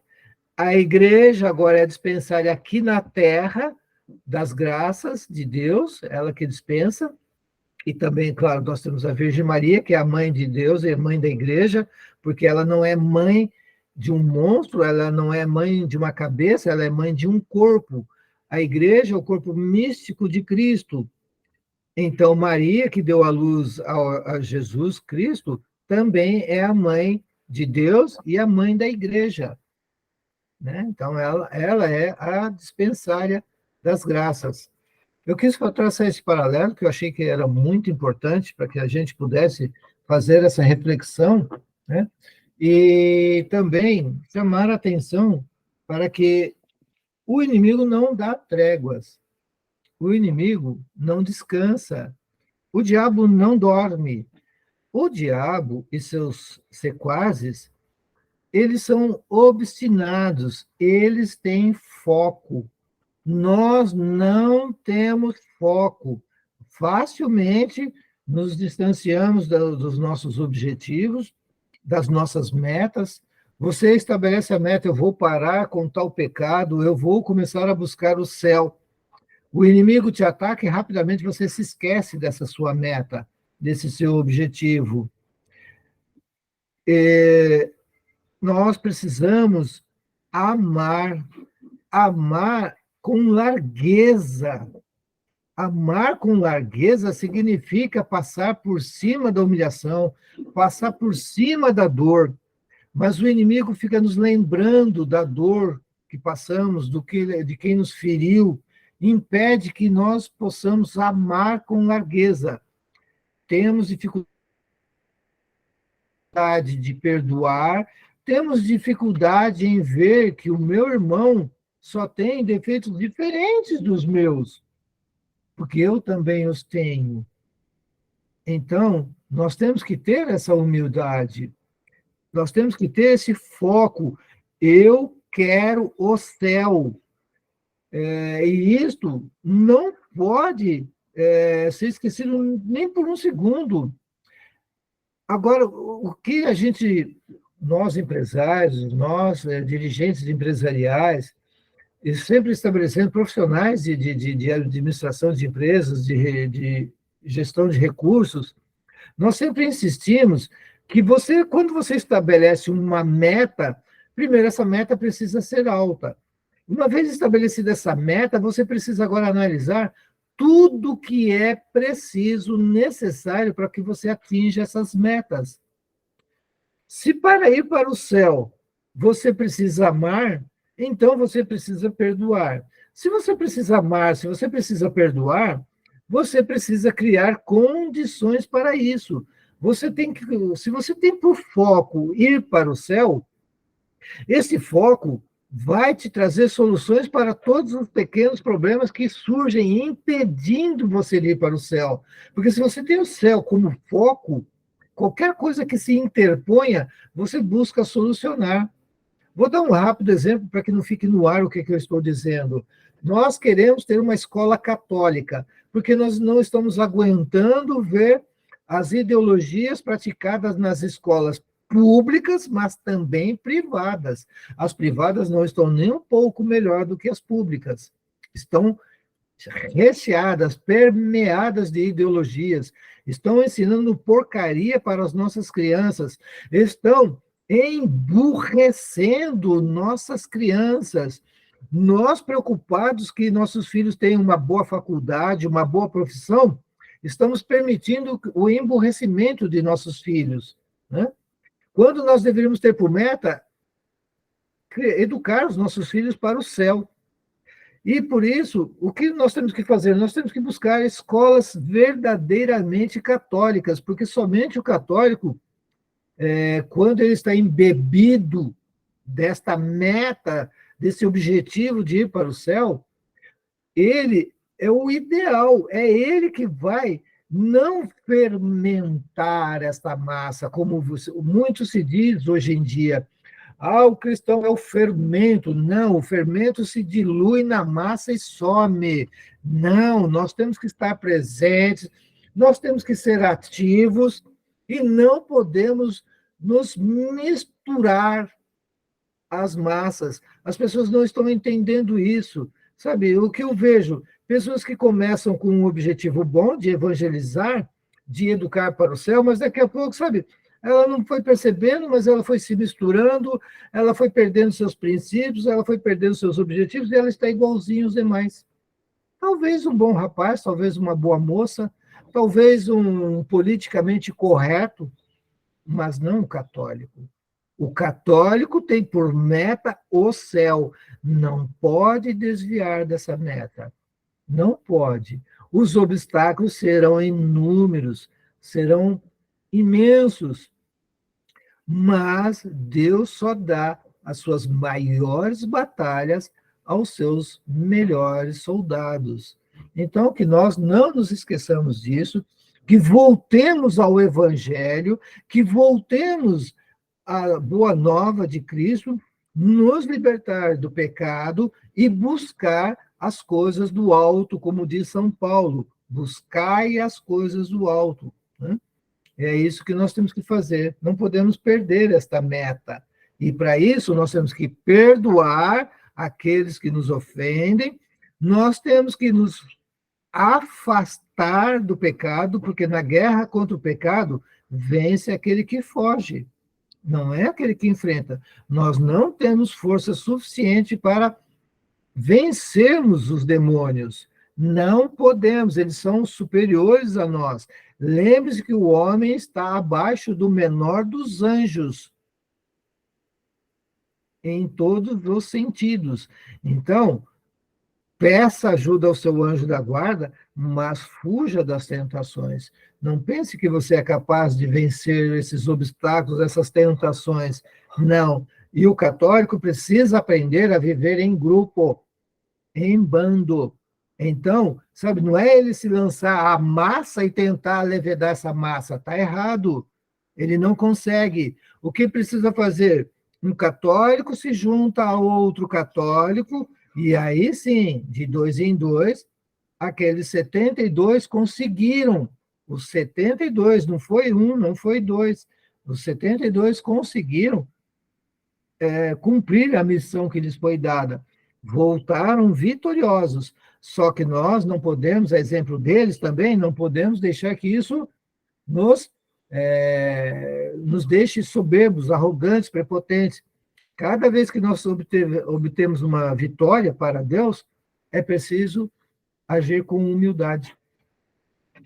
A igreja agora é dispensária aqui na terra das graças de Deus, ela que dispensa. E também, claro, nós temos a Virgem Maria, que é a mãe de Deus e a mãe da igreja, porque ela não é mãe de um monstro, ela não é mãe de uma cabeça, ela é mãe de um corpo. A igreja é o corpo místico de Cristo. Então, Maria, que deu à luz a Jesus Cristo, também é a mãe de Deus e a mãe da igreja. Né? Então, ela é a dispensária das graças. Eu quis traçar esse paralelo, que eu achei que era muito importante para que a gente pudesse fazer essa reflexão, né? E também chamar a atenção para que o inimigo não dá tréguas, o inimigo não descansa, o diabo não dorme. O diabo e seus sequazes, eles são obstinados, eles têm foco. Nós não temos foco. Facilmente nos distanciamos dos nossos objetivos, das nossas metas. Você estabelece a meta: eu vou parar com tal pecado, eu vou começar a buscar o céu. O inimigo te ataca e rapidamente você se esquece dessa sua meta, desse seu objetivo. Nós precisamos amar com largueza. Amar com largueza significa passar por cima da humilhação, passar por cima da dor. Mas o inimigo fica nos lembrando da dor que passamos, de quem nos feriu, impede que nós possamos amar com largueza. Temos dificuldade de perdoar, temos dificuldade em ver que o meu irmão só tem defeitos diferentes dos meus, porque eu também os tenho. Então, nós temos que ter essa humildade, nós temos que ter esse foco. Eu quero o céu. E isto não pode ser esquecido nem por um segundo. Agora, o que nós empresários, nós dirigentes empresariais, e sempre estabelecendo profissionais de administração de empresas, de gestão de recursos, nós sempre insistimos que quando você estabelece uma meta, primeiro, essa meta precisa ser alta. Uma vez estabelecida essa meta, você precisa agora analisar tudo que é preciso, necessário para que você atinja essas metas. Se para ir para o céu você precisa amar, então você precisa perdoar. Se você precisa amar, se você precisa perdoar, você precisa criar condições para isso. Se você tem por foco ir para o céu, esse foco vai te trazer soluções para todos os pequenos problemas que surgem impedindo você de ir para o céu. Porque se você tem o céu como foco, qualquer coisa que se interponha, você busca solucionar. Vou dar um rápido exemplo para que não fique no ar o que eu estou dizendo. Nós queremos ter uma escola católica, porque nós não estamos aguentando ver as ideologias praticadas nas escolas públicas, mas também privadas. As privadas não estão nem um pouco melhor do que as públicas. Estão recheadas, permeadas de ideologias, estão ensinando porcaria para as nossas crianças, estão emburrecendo nossas crianças. Nós, preocupados que nossos filhos tenham uma boa faculdade, uma boa profissão, estamos permitindo o emburrecimento de nossos filhos, né? Quando nós deveríamos ter por meta educar os nossos filhos para o céu. E, por isso, o que nós temos que fazer? Nós temos que buscar escolas verdadeiramente católicas, porque somente o católico, quando ele está embebido desta meta, desse objetivo de ir para o céu, ele é o ideal, é ele que vai não fermentar esta massa, como muito se diz hoje em dia. O cristão é o fermento. Não, o fermento se dilui na massa e some. Não, nós temos que estar presentes, nós temos que ser ativos e não podemos nos misturar às massas. As pessoas não estão entendendo isso. Sabe, o que eu vejo? Pessoas que começam com um objetivo bom de evangelizar, de educar para o céu, mas daqui a pouco, sabe, ela não foi percebendo, mas ela foi se misturando, ela foi perdendo seus princípios, ela foi perdendo seus objetivos e ela está igualzinho aos demais. Talvez um bom rapaz, talvez uma boa moça, talvez um politicamente correto, mas não um católico. O católico tem por meta o céu, não pode desviar dessa meta, não pode. Os obstáculos serão inúmeros, serão imensos, mas Deus só dá as suas maiores batalhas aos seus melhores soldados. Então, que nós não nos esqueçamos disso, que voltemos ao Evangelho, que voltemos à boa nova de Cristo, nos libertar do pecado e buscar as coisas do alto, como diz São Paulo, buscai as coisas do alto, né? É isso que nós temos que fazer. Não podemos perder esta meta. E, para isso, nós temos que perdoar aqueles que nos ofendem, nós temos que nos afastar do pecado, porque na guerra contra o pecado, vence aquele que foge, não é aquele que enfrenta. Nós não temos força suficiente para vencermos os demônios. Não podemos, eles são superiores a nós. Lembre-se que o homem está abaixo do menor dos anjos, em todos os sentidos. Então, peça ajuda ao seu anjo da guarda, mas fuja das tentações. Não pense que você é capaz de vencer esses obstáculos, essas tentações. Não. E o católico precisa aprender a viver em grupo, em bando. Então, sabe, não é ele se lançar à massa e tentar levedar essa massa. Está errado. Ele não consegue. O que precisa fazer? Um católico se junta a outro católico, e aí sim, de 2 em 2, aqueles 72 conseguiram. Os 72, não foi 1, não foi 2. Os 72 conseguiram cumprir a missão que lhes foi dada. Voltaram vitoriosos. Só que nós não podemos, a exemplo deles também, não podemos deixar que isso nos deixe soberbos, arrogantes, prepotentes. Cada vez que nós obtemos uma vitória para Deus, é preciso agir com humildade.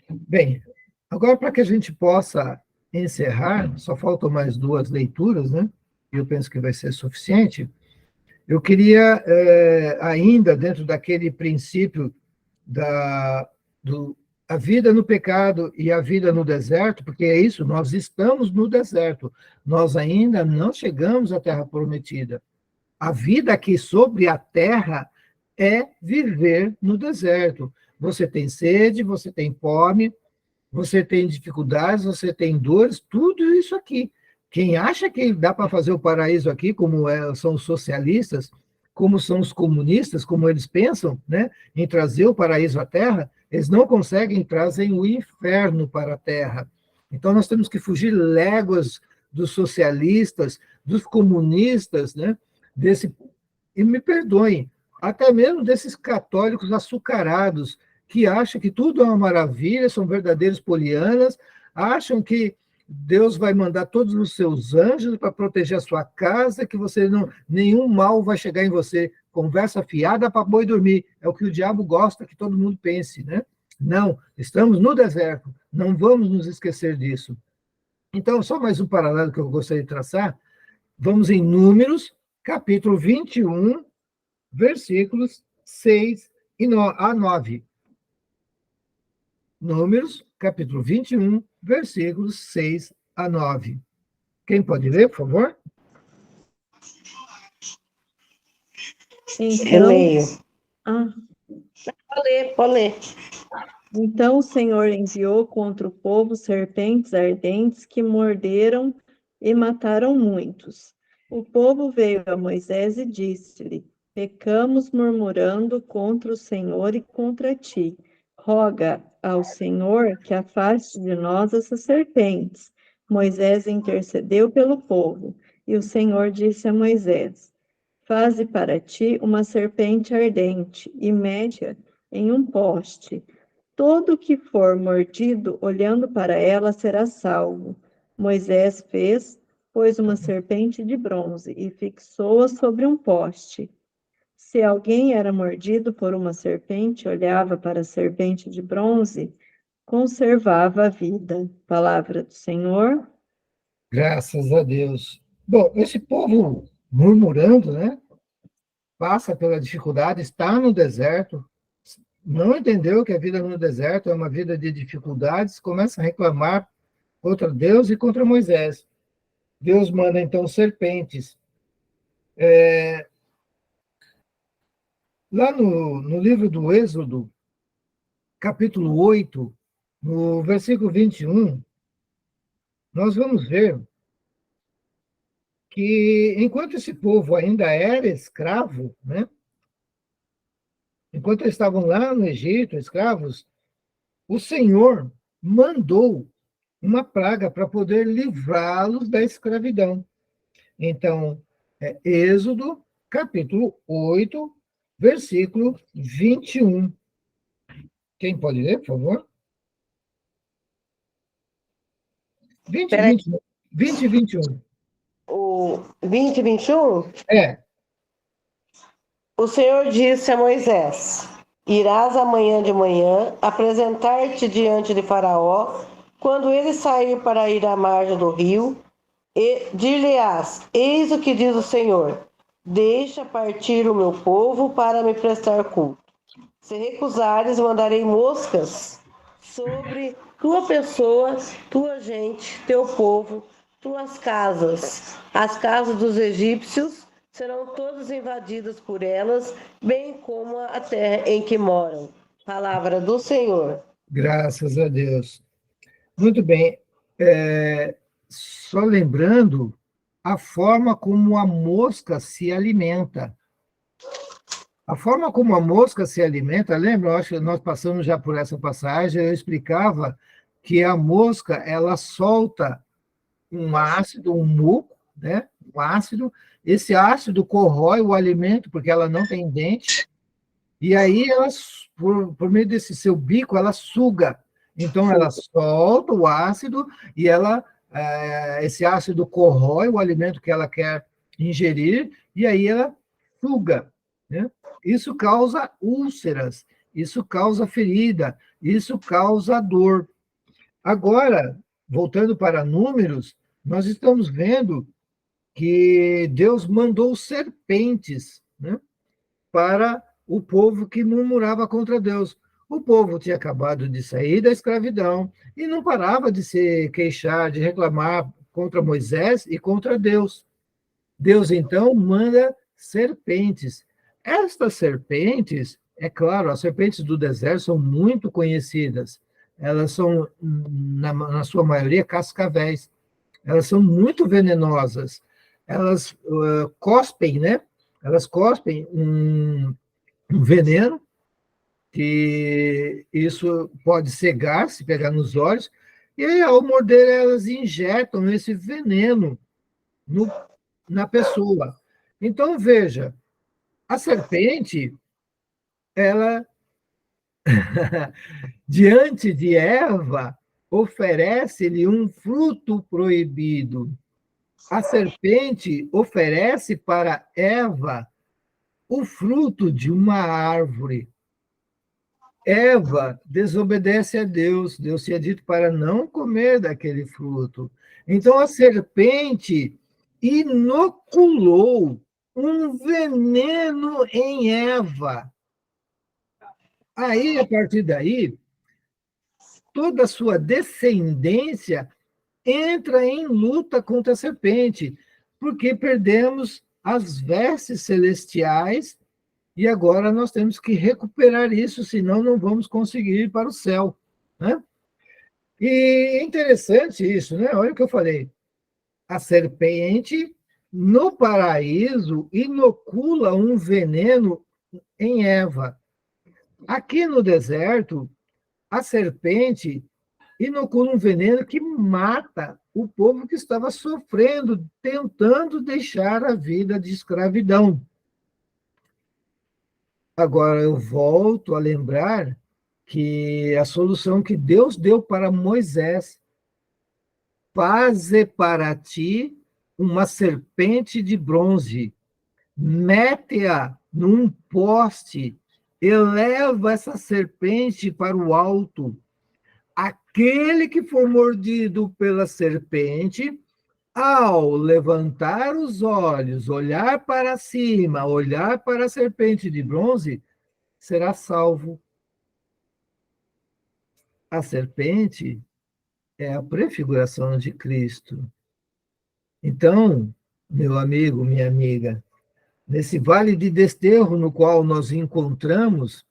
Bem, agora para que a gente possa encerrar, só faltam mais 2 leituras, né? Eu penso que vai ser suficiente. Eu queria, ainda, dentro daquele princípio a vida no pecado e a vida no deserto, porque é isso, nós estamos no deserto, nós ainda não chegamos à terra prometida. A vida aqui sobre a terra é viver no deserto. Você tem sede, você tem fome, você tem dificuldades, você tem dores, tudo isso aqui. Quem acha que dá para fazer o paraíso aqui, como são os socialistas, como são os comunistas, como eles pensam, né, em trazer o paraíso à terra, eles não conseguem, trazem o inferno para a terra. Então, nós temos que fugir léguas dos socialistas, dos comunistas, né? E me perdoem, até mesmo desses católicos açucarados, que acham que tudo é uma maravilha, são verdadeiros polianas, acham que Deus vai mandar todos os seus anjos para proteger a sua casa, que você não, nenhum mal vai chegar em você. Conversa fiada para boi dormir. É o que o diabo gosta que todo mundo pense, né? Não, estamos no deserto, não vamos nos esquecer disso. Então, só mais um paralelo que eu gostaria de traçar. Vamos em Números, capítulo 21, versículos 6 a 9. Números, capítulo 21, versículos 6 a 9. Quem pode ler, por favor? Eu Então, leio. ah, Pode ler. então o Senhor enviou contra o povo serpentes ardentes que morderam e mataram muitos. O povo veio a Moisés e disse-lhe: Pecamos murmurando contra o Senhor e contra ti. Roga ao Senhor que afaste de nós essas serpentes. Moisés intercedeu pelo povo, e o Senhor disse a Moisés: Faze para ti uma serpente ardente e mete-a em um poste. Todo que for mordido olhando para ela será salvo. Moisés fez, pois, uma serpente de bronze e fixou-a sobre um poste. Se alguém era mordido por uma serpente, olhava para a serpente de bronze, conservava a vida. Palavra do Senhor. Graças a Deus. Bom, esse povo murmurando, né? Passa pela dificuldade, está no deserto, não entendeu que a vida no deserto é uma vida de dificuldades, começa a reclamar contra Deus e contra Moisés. Deus manda, então, serpentes. Lá no livro do Êxodo, capítulo 8, no versículo 21, nós vamos ver que, enquanto esse povo ainda era escravo, né? Enquanto eles estavam lá no Egito, escravos, o Senhor mandou uma praga para poder livrá-los da escravidão. Então, Êxodo, capítulo 8, versículo 21. Quem pode ler, por favor? 20 e Peraí, 21. 20 e 21. o 20 e 21? É, O Senhor disse a Moisés: Irás amanhã de manhã apresentar-te diante de Faraó, quando ele sair para ir à margem do rio, e dir-lhe-ás: Eis o que diz o Senhor: Deixa partir o meu povo para me prestar culto. Se recusares, mandarei moscas sobre tua pessoa, tua gente, teu povo, tuas casas. As casas dos egípcios serão todas invadidas por elas, bem como a terra em que moram. Palavra do Senhor. graças a Deus. Muito bem. Só lembrando a forma como a mosca se alimenta. A forma como a mosca se alimenta, lembra? Eu acho que nós passamos já por essa passagem, eu explicava que a mosca, ela solta um ácido, um muco, né? Um ácido, esse ácido corrói o alimento, porque ela não tem dente, e aí ela, por meio desse seu bico, ela suga. Então, ela solta o ácido e esse ácido corrói o alimento que ela quer ingerir, e aí ela suga, né? Isso causa úlceras, isso causa ferida, isso causa dor. Agora, voltando para Números, nós estamos vendo que Deus mandou serpentes, né, para o povo que murmurava contra Deus. O povo tinha acabado de sair da escravidão e não parava de se queixar, de reclamar contra Moisés e contra Deus. Deus, então, manda serpentes. Estas serpentes, é claro, as serpentes do deserto são muito conhecidas. Elas são, na sua maioria, cascavéis. Elas são muito venenosas. Elas cospem, né? Elas cospem um veneno, que isso pode cegar, se pegar nos olhos, E aí, ao morder, elas injetam esse veneno na pessoa. Então, veja, a serpente, ela, diante de Eva, oferece-lhe um fruto proibido. A serpente oferece para Eva o fruto de uma árvore. Eva desobedece a Deus. Deus tinha dito para não comer daquele fruto. Então a serpente inoculou um veneno em Eva. Aí, a partir daí, toda a sua descendência entra em luta contra a serpente, porque perdemos as vestes celestiais e agora nós temos que recuperar isso, senão não vamos conseguir ir para o céu, né? E é interessante isso, né? Olha o que eu falei. A serpente, no paraíso, inocula um veneno em Eva. Aqui no deserto, a serpente inocula um veneno que mata o povo que estava sofrendo, tentando deixar a vida de escravidão. Agora, eu volto a lembrar que a solução que Deus deu para Moisés, faze para ti uma serpente de bronze, mete-a num poste, eleva essa serpente para o alto. Aquele que for mordido pela serpente, ao levantar os olhos, olhar para cima, olhar para a serpente de bronze, será salvo. A serpente é a prefiguração de Cristo. Então, meu amigo, minha amiga, nesse vale de desterro no qual nós encontramos,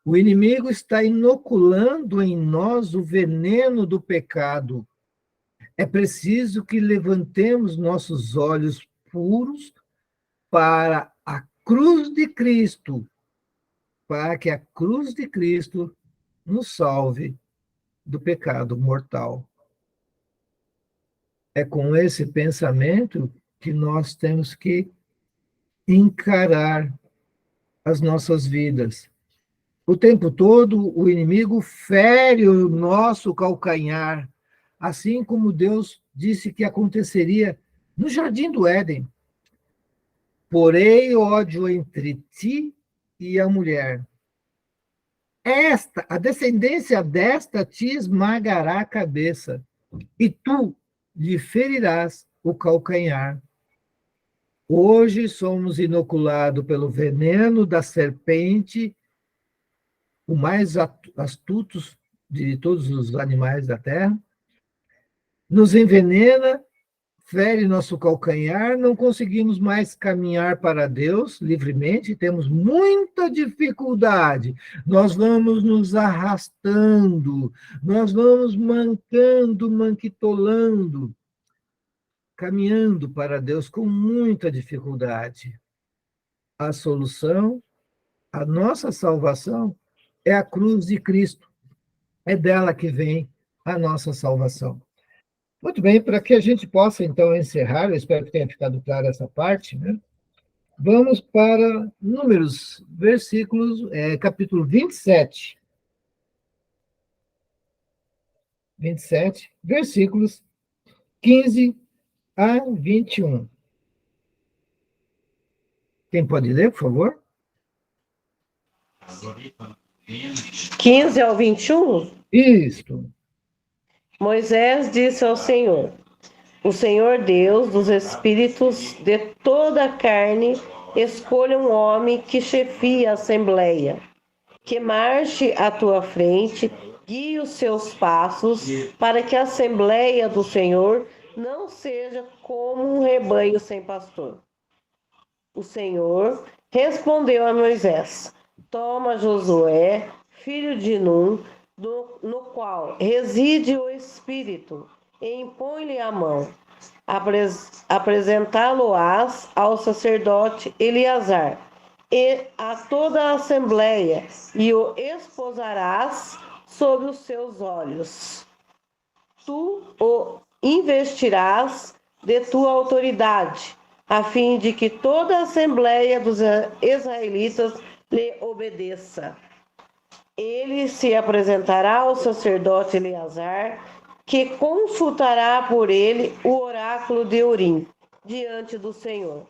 o inimigo está inoculando em nós o veneno do pecado. É preciso que levantemos nossos olhos puros para a cruz de Cristo, para que a cruz de Cristo nos salve do pecado mortal. É com esse pensamento que nós temos que encarar as nossas vidas. O tempo todo, o inimigo fere o nosso calcanhar, assim como Deus disse que aconteceria no jardim do Éden. Porém, ódio entre ti e a mulher. A descendência desta te esmagará a cabeça, e tu lhe ferirás o calcanhar. Hoje somos inoculados pelo veneno da serpente, o mais astutos de todos os animais da terra, nos envenena, fere nosso calcanhar, não conseguimos mais caminhar para Deus livremente, temos muita dificuldade, nós vamos nos arrastando, nós vamos mancando, manquitolando, caminhando para Deus com muita dificuldade. A solução, a nossa salvação, é a cruz de Cristo. É dela que vem a nossa salvação. Muito bem, para que a gente possa, então, encerrar, eu espero que tenha ficado clara essa parte, né? Vamos para Números, capítulo 27. 27, versículos 15 a 21. Quem pode ler, por favor? 15 ao 21. Isto. Moisés disse ao Senhor: O Senhor Deus dos espíritos de toda a carne escolha um homem que chefie a assembleia, que marche à tua frente, guie os seus passos, para que a assembleia do Senhor não seja como um rebanho sem pastor. O Senhor respondeu a Moisés: Toma Josué, filho de Num, no qual reside o Espírito, e impõe-lhe a mão. Apresentá-lo-ás ao sacerdote Eleazar e a toda a assembleia, e o esposarás sobre os seus olhos. tu o investirás de tua autoridade, a fim de que toda a assembleia dos israelitas lhe obedeça. Ele se apresentará ao sacerdote Eleazar, que consultará por ele o oráculo de Urim, diante do Senhor.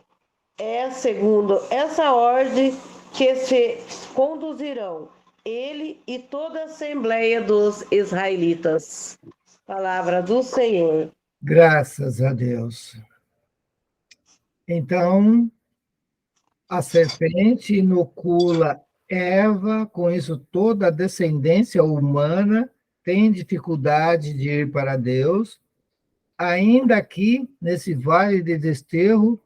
É segundo essa ordem que se conduzirão ele e toda a assembleia dos israelitas. Palavra do Senhor. Graças a Deus. Então, a serpente inocula Eva, com isso toda a descendência humana tem dificuldade de ir para Deus. Ainda aqui, nesse vale de desterro,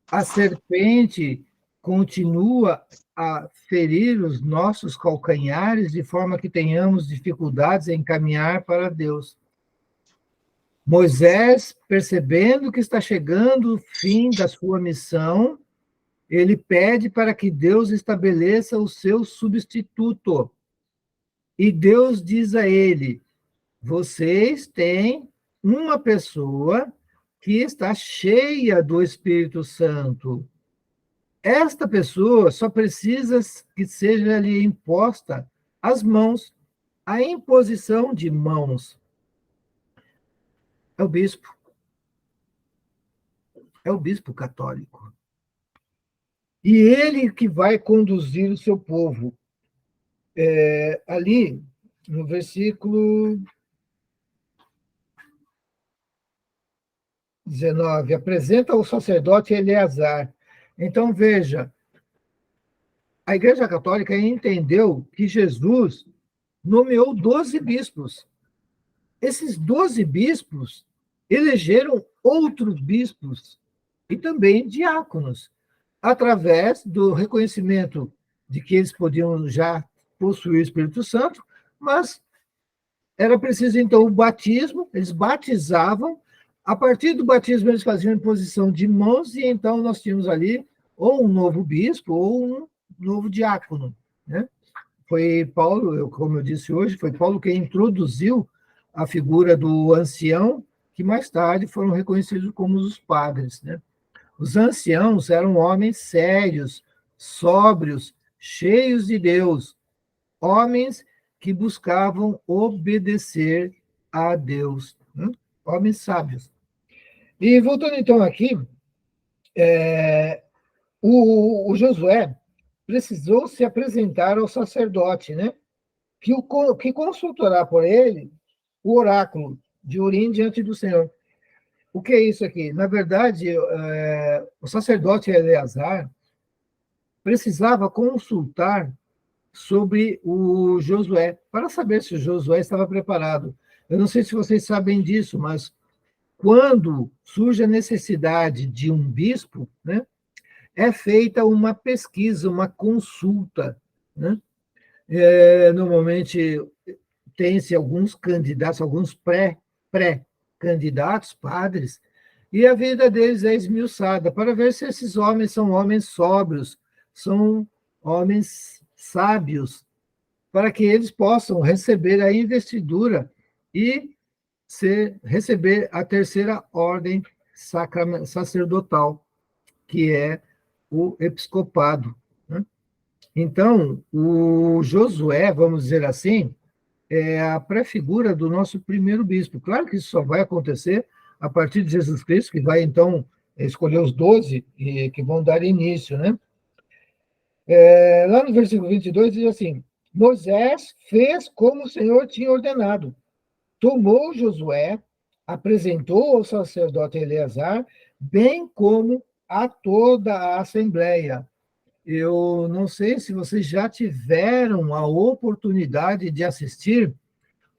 a serpente continua a ferir os nossos calcanhares de forma que tenhamos dificuldades em caminhar para Deus. Moisés, percebendo que está chegando o fim da sua missão, ele pede para que Deus estabeleça o seu substituto. E Deus diz a ele: vocês têm uma pessoa que está cheia do Espírito Santo. Esta pessoa só precisa que seja-lhe imposta as mãos, a imposição de mãos. É o bispo. É o bispo católico. E ele que vai conduzir o seu povo. Ali, no versículo 19, apresenta o sacerdote Eleazar. Então, veja, a Igreja Católica entendeu que Jesus nomeou 12 bispos. Esses 12 bispos elegeram outros bispos e também diáconos, através do reconhecimento de que eles podiam já possuir o Espírito Santo, mas era preciso, então, o batismo, eles batizavam, a partir do batismo eles faziam imposição de mãos, e então nós tínhamos ali ou um novo bispo ou um novo diácono, né? Foi Paulo, como eu disse hoje, foi Paulo quem introduziu a figura do ancião, que mais tarde foram reconhecidos como os padres, né? Os anciãos eram homens sérios, sóbrios, cheios de Deus, homens que buscavam obedecer a Deus, né? Homens sábios. E voltando então aqui, o Josué precisou se apresentar ao sacerdote, né? Que consultará por ele o oráculo de Urim diante do Senhor. O que é isso aqui? Na verdade, o sacerdote Eleazar precisava consultar sobre o Josué, para saber se o Josué estava preparado. Eu não sei se vocês sabem disso, mas quando surge a necessidade de um bispo, né, é feita uma pesquisa, uma consulta, né? Normalmente tem-se alguns candidatos, alguns pré-candidatos, padres, e a vida deles é esmiuçada para ver se esses homens são homens sóbrios, são homens sábios, para que eles possam receber a investidura e receber a terceira ordem sacerdotal, que é o episcopado, né? Então, o Josué, vamos dizer assim, é a pré-figura do nosso primeiro bispo. Claro que isso só vai acontecer a partir de Jesus Cristo, que vai, então, escolher os 12 que vão dar início, né? Lá no versículo 22 diz assim: Moisés fez como o Senhor tinha ordenado. Tomou Josué, apresentou ao sacerdote Eleazar, bem como a toda a assembleia. Eu não sei se vocês já tiveram a oportunidade de assistir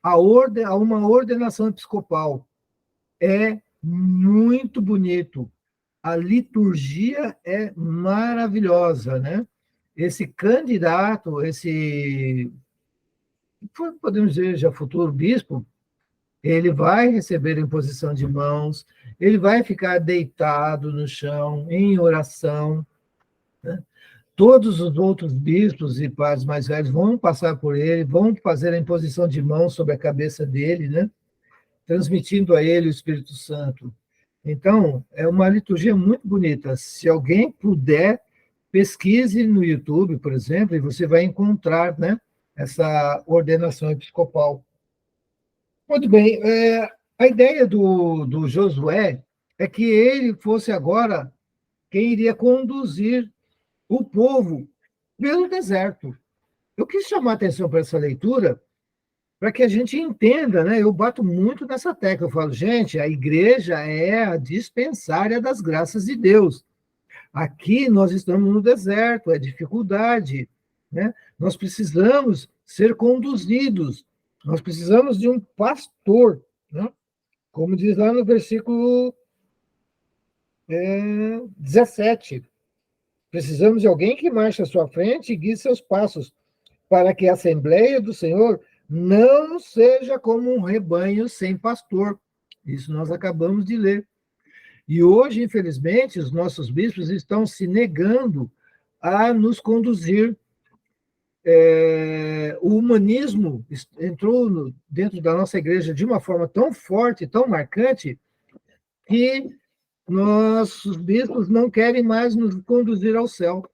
a uma ordenação episcopal. É muito bonito. A liturgia é maravilhosa, né? Esse candidato, podemos dizer, já futuro bispo, ele vai receber a imposição de mãos, ele vai ficar deitado no chão, em oração, né? Todos os outros bispos e padres mais velhos vão passar por ele, vão fazer a imposição de mãos sobre a cabeça dele, né? transmitindo a ele o Espírito Santo. Então, é uma liturgia muito bonita. Se alguém puder, pesquise no YouTube, por exemplo, e você vai encontrar, né, essa ordenação episcopal. Muito bem. A ideia do Josué é que ele fosse agora quem iria conduzir o povo pelo deserto. Eu quis chamar a atenção para essa leitura para que a gente entenda, né? Eu bato muito nessa tecla. Eu falo, gente, a igreja é a dispensária das graças de Deus. Aqui nós estamos no deserto, é dificuldade, né? Nós precisamos ser conduzidos, nós precisamos de um pastor, né? Como diz lá no versículo 17. Precisamos de alguém que marche à sua frente e guie seus passos, para que a Assembleia do Senhor não seja como um rebanho sem pastor. Isso nós acabamos de ler. E hoje, infelizmente, os nossos bispos estão se negando a nos conduzir. O humanismo entrou dentro da nossa igreja de uma forma tão forte, tão marcante, que nossos bispos não querem mais nos conduzir ao céu.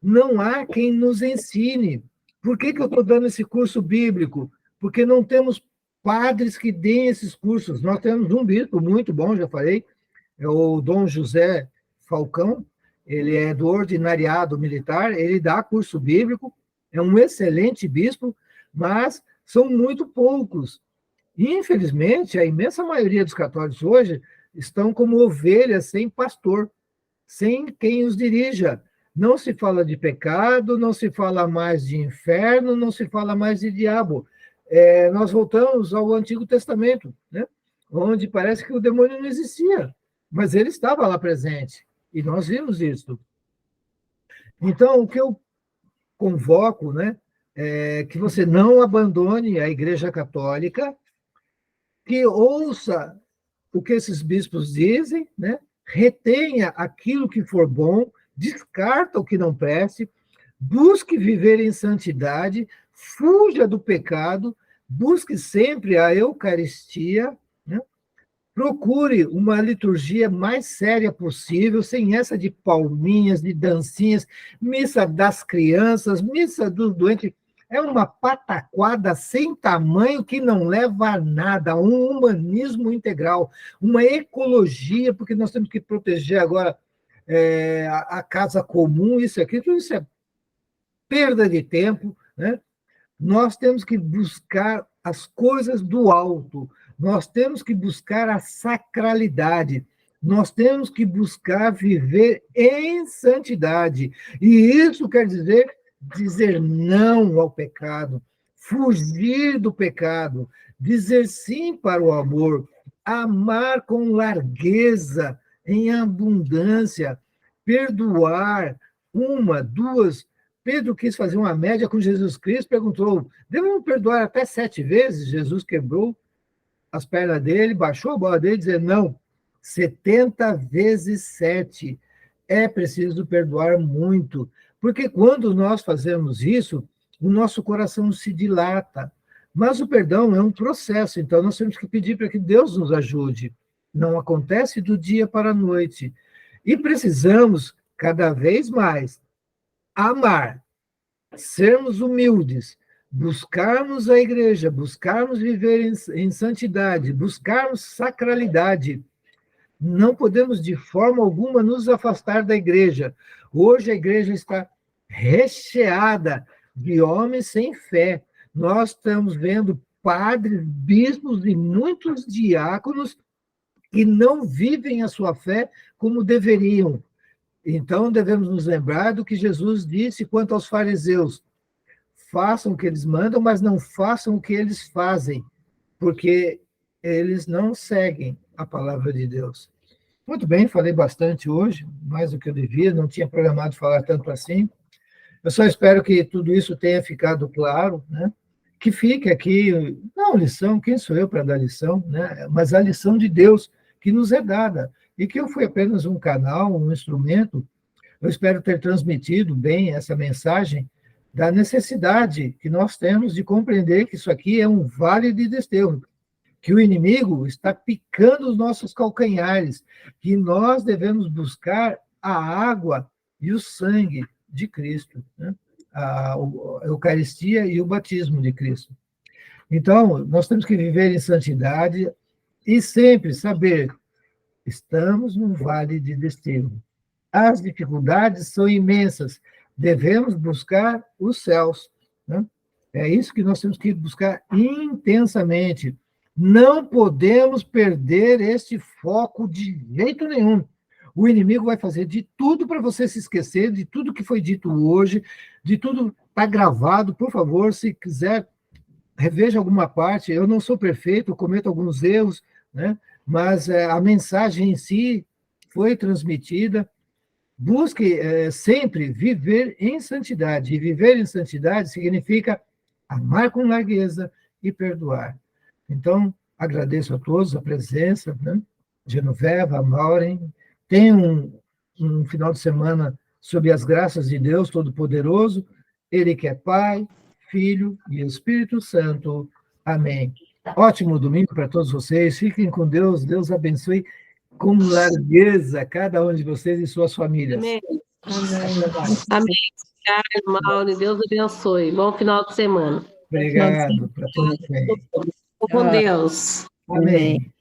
Não há quem nos ensine. Por que eu estou dando esse curso bíblico? Porque não temos padres que deem esses cursos. Nós temos um bispo muito bom, já falei, é o Dom José Falcão, ele é do ordinariado militar, ele dá curso bíblico, é um excelente bispo, mas são muito poucos. Infelizmente, a imensa maioria dos católicos hoje estão como ovelhas sem pastor, sem quem os dirija. Não se fala de pecado, não se fala mais de inferno, não se fala mais de diabo. Nós voltamos ao Antigo Testamento, né? Onde parece que o demônio não existia, mas ele estava lá presente, e nós vimos isso. Então, o que eu convoco, né, é que você não abandone a Igreja Católica, que ouça o que esses bispos dizem, né, retenha aquilo que for bom, descarta o que não preste, busque viver em santidade, fuja do pecado, busque sempre a Eucaristia, né? Procure uma liturgia mais séria possível, sem essa de palminhas, de dancinhas, missa das crianças, missa dos doentes. É uma pataquada sem tamanho que não leva a nada, um humanismo integral, uma ecologia, porque nós temos que proteger agora a casa comum, isso aqui, tudo isso é perda de tempo, né? Nós temos que buscar as coisas do alto, nós temos que buscar a sacralidade, nós temos que buscar viver em santidade. E isso quer dizer não ao pecado, fugir do pecado, dizer sim para o amor, amar com largueza, em abundância, perdoar uma, duas. Pedro quis fazer uma média com Jesus Cristo, perguntou, devemos perdoar até 7 vezes? Jesus quebrou as pernas dele, baixou a bola dele e disse, não, 70 vezes 7. É preciso perdoar muito, porque quando nós fazemos isso, o nosso coração se dilata. Mas o perdão é um processo, então nós temos que pedir para que Deus nos ajude. Não acontece do dia para a noite. E precisamos, cada vez mais, amar, sermos humildes, buscarmos a igreja, buscarmos viver em santidade, buscarmos sacralidade. Não podemos, de forma alguma, nos afastar da igreja. Hoje a igreja está recheada de homens sem fé. Nós estamos vendo padres, bispos e muitos diáconos que não vivem a sua fé como deveriam. Então, devemos nos lembrar do que Jesus disse quanto aos fariseus. Façam o que eles mandam, mas não façam o que eles fazem, porque eles não seguem a palavra de Deus. Muito bem, falei bastante hoje, mais do que eu devia, não tinha programado falar tanto assim. Eu só espero que tudo isso tenha ficado claro, né? Que fique aqui, não lição, quem sou eu para dar lição, né? Mas a lição de Deus que nos é dada, e que eu fui apenas um canal, um instrumento. Eu espero ter transmitido bem essa mensagem da necessidade que nós temos de compreender que isso aqui é um vale de desterro. que o inimigo está picando os nossos calcanhares, que nós devemos buscar a água e o sangue de Cristo, né? A Eucaristia e o batismo de Cristo. Então, nós temos que viver em santidade e sempre saber, estamos num vale de destino. As dificuldades são imensas, devemos buscar os céus, né? É isso que nós temos que buscar intensamente. Não podemos perder este foco de jeito nenhum. O inimigo vai fazer de tudo para você se esquecer de tudo que foi dito hoje, de tudo está gravado. Por favor, se quiser, reveja alguma parte. Eu não sou perfeito, eu cometo alguns erros, né? Mas a mensagem em si foi transmitida. Busque sempre viver em santidade. E viver em santidade significa amar com largueza e perdoar. Então, agradeço a todos a presença, né? Genoveva, Maureen. Tenham um final de semana sob as graças de Deus Todo-Poderoso, Ele que é Pai, Filho e Espírito Santo. Amém. Ótimo domingo para todos vocês. Fiquem com Deus. Deus abençoe com largueza cada um de vocês e suas famílias. Amém. Amém. Obrigado, Mauro. Deus abençoe. Bom final de semana. Obrigado para todos. Com Deus. Amém.